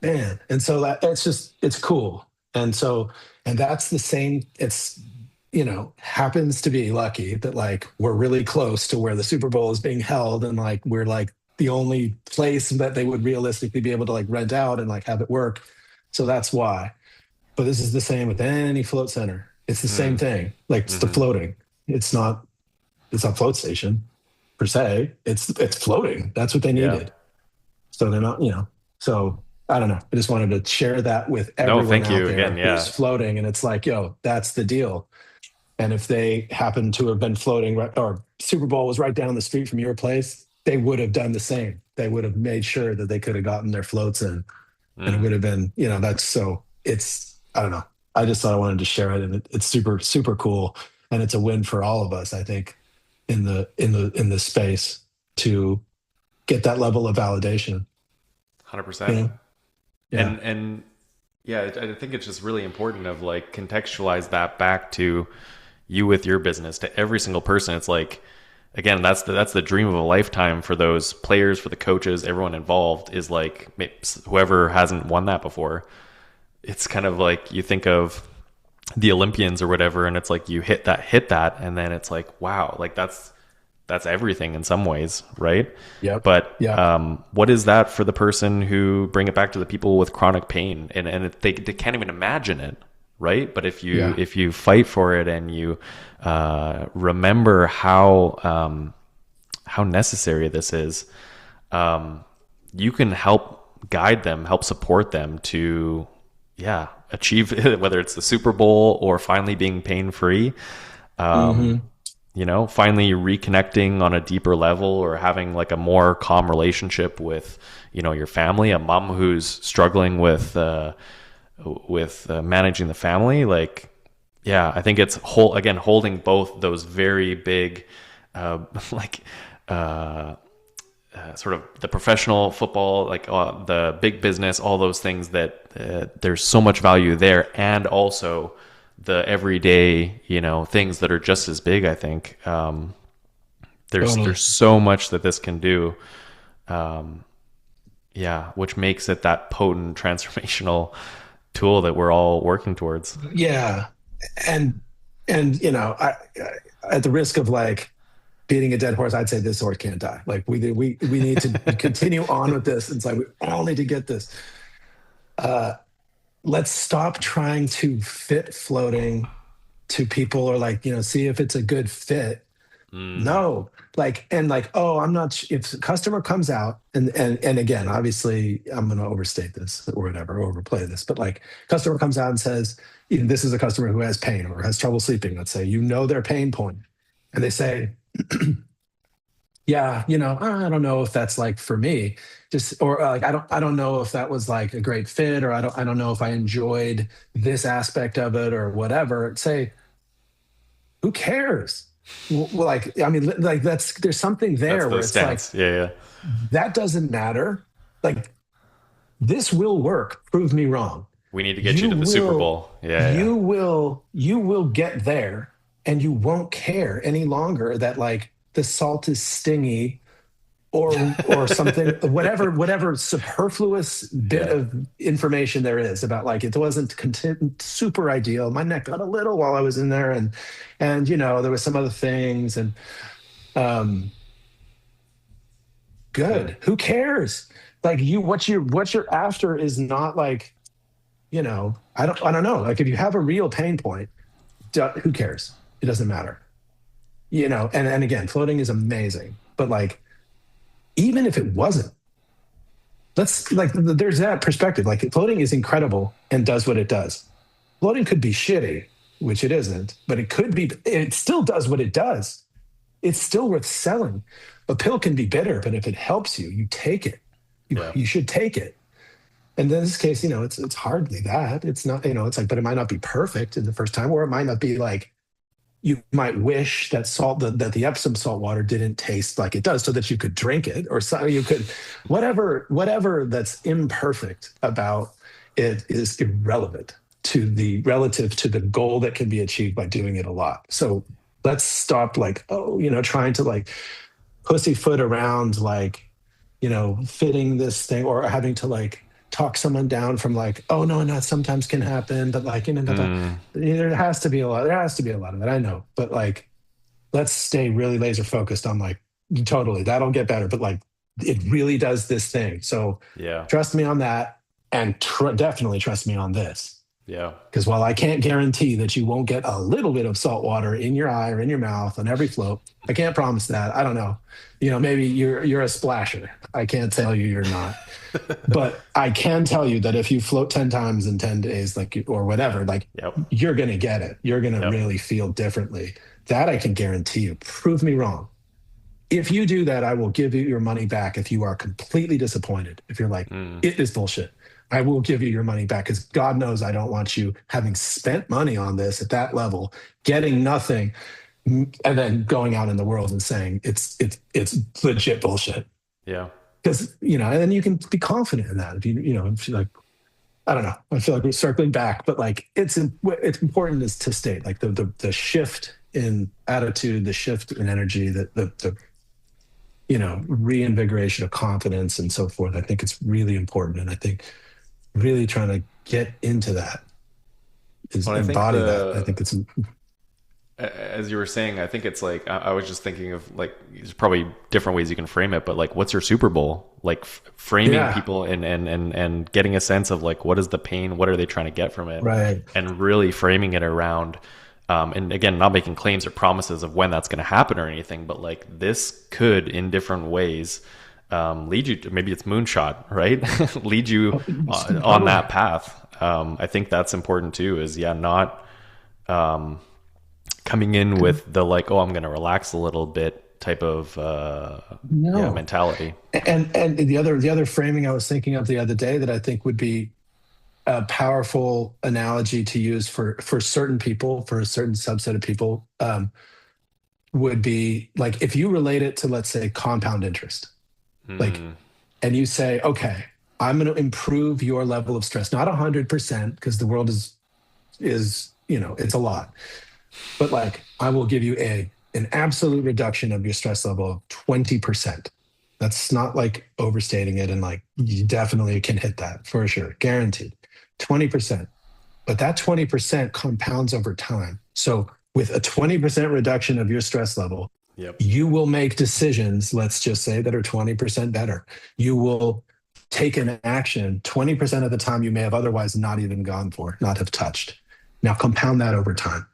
man. And so it's just, it's cool. And so, and that's the same, it's, happens to be lucky that like we're really close to where the Super Bowl is being held, and like we're like the only place that they would realistically be able to like rent out and like have it work. So that's why. But this is the same with any float center. It's the same Mm. thing. Like it's the Hmm. floating. It's not float station per se. It's floating. That's what they Yeah. needed. So they're not, so I don't know. I just wanted to share that with No, everyone thank out you there again. who's Yeah. floating. And it's like, yo, that's the deal. And if they happen to have been floating right, or Super Bowl was right down the street from your place, they would have done the same. They would have made sure that they could have gotten their floats in, and it Mm. would have been, that's so it's, I don't know. I just thought I wanted to share it, and it's super, super cool. And it's a win for all of us, I think, in the space to get that level of validation. You 100%. know? Yeah. And yeah, I think it's just really important of like contextualize that back to you with your business, to every single person. It's like, again, that's the dream of a lifetime for those players, for the coaches, everyone involved, is like whoever hasn't won that before. It's kind of like you think of the Olympians or whatever, and it's like you hit that, and then it's like, wow, like that's everything in some ways, right? Yep. But Yep. what is that for the person who, bring it back to the people with chronic pain, and they can't even imagine it, right? But Yeah. if you fight for it and you remember how necessary this is, you can help guide them, help support them to, yeah, achieve whether it's the Super Bowl or finally being pain free. Hmm. You know, finally reconnecting on a deeper level or having like a more calm relationship with, you know, your family. A mom who's struggling with managing the family, like, yeah, I think it's again holding both those very big, uh, like uh, sort of the professional football, like the big business, all those things that there's so much value there, and also the everyday, you know, things that are just as big. I think Totally. there's so much that this can do. Yeah, which makes it that potent transformational tool that we're all working towards. Yeah. And at the risk of like beating a dead horse, I'd say this horse can't die. Like we need to continue on with this. It's like we all need to get this. Uh, let's stop trying to fit floating to people, or like, see if it's a good fit. Mm, No, like, and like, oh, I'm not. If a customer comes out, and again, obviously, I'm going to overstate this or whatever, overplay this, but like, customer comes out and says, this is a customer who has pain or has trouble sleeping. Let's say, their pain point, and they say, yeah, I don't know if that's like for me, just or like, I don't know if that was like a great fit, or I don't know if I enjoyed this aspect of it or whatever. Say, who cares? Well, like, I mean, like, there's something that's there the where it's like, stance. Yeah, yeah. that doesn't matter. Like, this will work. Prove me wrong. We need to get you You to the Super will, Bowl. Yeah, yeah, you will get there, and you won't care any longer that like the salt is stingy, or something, whatever superfluous bit yeah. of information there is about like it wasn't content, super ideal. My neck got a little while I was in there, and there was some other things, and um Hmm. good. Who cares? Like, what you're after is not like, I don't know. Like, if you have a real pain point, who cares? It doesn't matter. And again, floating is amazing, but like, even if it wasn't, let's like, there's that perspective. Like, floating is incredible and does what it does. Floating could be shitty, which it isn't, but it still does what it does. It's still worth selling. A pill can be bitter, but if it helps you, you take it. you, Yeah. you should take it. And in this case, it's hardly that. It's not, it's like, but it might not be perfect in the first time, or it might not be like, you might wish that that the Epsom salt water didn't taste like it does, so that you could drink it, or so you could, whatever that's imperfect about it is irrelevant to the relative to the goal that can be achieved by doing it a lot. So let's stop like, oh, trying to like pussyfoot around, like, fitting this thing, or having to like talk someone down from like, oh no, not sometimes can happen, but like, Mm, there has to be a lot. There has to be a lot of it. I know, but like, let's stay really laser focused on like, totally, that'll get better, but like, it really does this thing. So yeah. trust me on that, and definitely trust me on this. Yeah. Because while I can't guarantee that you won't get a little bit of salt water in your eye or in your mouth on every float, I can't promise that. I don't know. Maybe you're a splasher. I can't tell you you're not. But I can tell you that if you float 10 times in 10 days, like, or whatever, like, Yep. you're gonna get it. You're gonna Yep. really feel differently. That I can guarantee you. Prove me wrong. If you do that, I will give you your money back. If you are completely disappointed, if you're like, Mm, it is bullshit, I will give you your money back, because God knows I don't want you having spent money on this at that level, getting nothing, and then going out in the world and saying it's legit bullshit. yeah. Because, and then you can be confident in that. If you like, I don't know. I feel like we're circling back, but like, it's important is to state like the shift in attitude, the shift in energy, the reinvigoration of confidence and so forth. I think it's really important. And I think really trying to get into that is Well, I think embody that. I think it's As you were saying, I think it's like I was just thinking of like there's probably different ways you can frame it, but like what's your Super Bowl? Like framing Yeah, people and getting a sense of like what is the pain, what are they trying to get from it, right. and really framing it around. And again, not making claims or promises of when that's going to happen or anything, but like this could, in different ways, lead you to maybe it's moonshot, right? Lead you on Totally. that path. I think that's important too. Is yeah, not coming in with the like, oh, I'm going to relax a little bit type of yeah No. mentality. And the other framing I was thinking of the other day that I think would be a powerful analogy to use for certain people, for a certain subset of people, would be like if you relate it to, let's say, compound interest. Like, Mm, and you say, okay, I'm going to improve your level of stress, not 100%, because the world is, it's a lot, but like I will give you an absolute reduction of your stress level of 20%. That's not like overstating it. And like you definitely can hit that for sure, guaranteed. 20%. But that 20% compounds over time. So with a 20% reduction of your stress level, yep. you will make decisions, let's just say, that are 20% better. You will take an action 20% of the time you may have otherwise not even gone for, not have touched. Now compound that over time.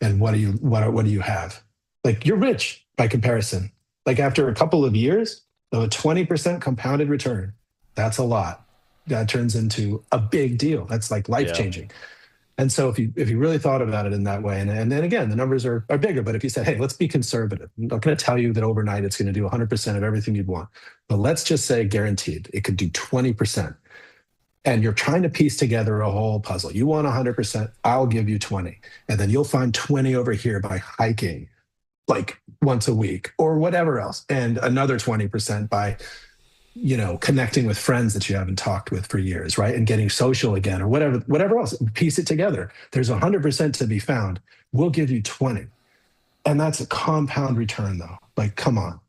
And what do you have? Like you're rich by comparison. Like after a couple of years of a 20% compounded return, that's a lot. That turns into a big deal. That's like life Yeah. changing. And so if you really thought about it in that way, and then again, the numbers are bigger, but if you said, hey, let's be conservative, I'm not going to tell you that overnight it's going to do 100% of everything you'd want, but let's just say guaranteed it could do 20%. And you're trying to piece together a whole puzzle. You want 100%, I'll give you 20. And then you'll find 20 over here by hiking like once a week or whatever else. And another 20% by connecting with friends that you haven't talked with for years, right? And getting social again or whatever else. Piece it together. There's 100% to be found. We'll give you 20. And that's a compound return though. Like, come on.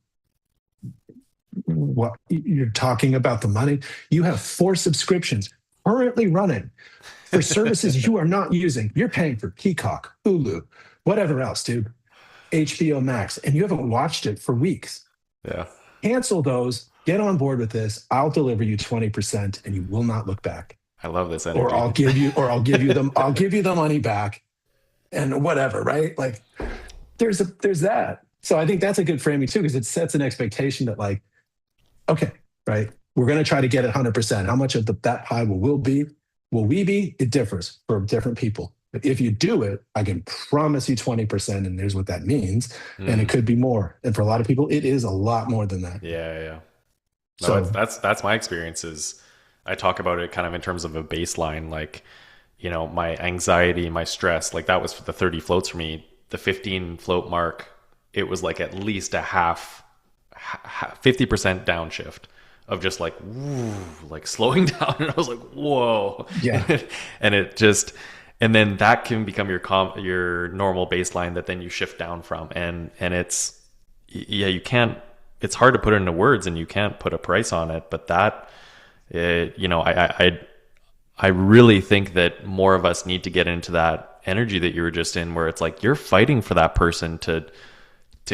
What you're talking about the money? You have 4 subscriptions currently running for services you are not using. You're paying for Peacock, Hulu, whatever else, dude. HBO Max, and you haven't watched it for weeks. Yeah. Cancel those, get on board with this. I'll deliver you 20% and you will not look back. I love this Or energy. I'll give you the money back and whatever, right? Like there's that. So I think that's a good framing too, because it sets an expectation that like, okay, right, we're going to try to get it 100%. How much of that pie will we be? It differs for different people. But if you do it, I can promise you 20%, and there's what that means. And it Mm, could be more. And for a lot of people, it is a lot more than that. yeah, yeah. No, So that's my experience is I talk about it kind of in terms of a baseline, like, my anxiety, my stress, like that was the 30 floats for me. The 15 float mark, it was like at least a 50% downshift of just like, woo, like slowing down. And I was like, whoa. yeah, And it just, and then that can become your normal baseline that then you shift down from. And it's, yeah, you can't, it's hard to put it into words and you can't put a price on it, but that, I really think that more of us need to get into that energy that you were just in, where it's like you're fighting for that person to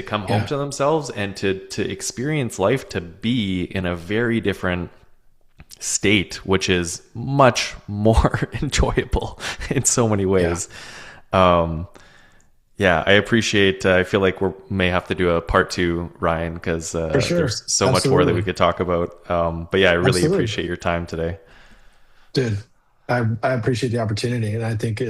come home yeah, to themselves and to experience life, to be in a very different state, which is much more enjoyable in so many yeah, ways. Um, yeah, I appreciate. I feel like we may have to do a part two, Ryan, because for sure. there's so much more that we Absolutely. could talk about. But yeah, I really Absolutely. appreciate your time today. Dude, I appreciate the opportunity. And I think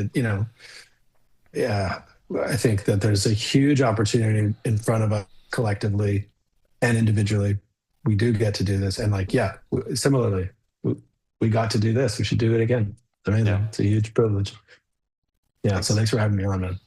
yeah, I think that there's a huge opportunity in front of us collectively and individually. We do get to do this. And like, yeah, similarly, we got to do this. We should do it again. It's Yeah, amazing. It's a huge privilege. Yeah. So thanks. thanks for having me on, man.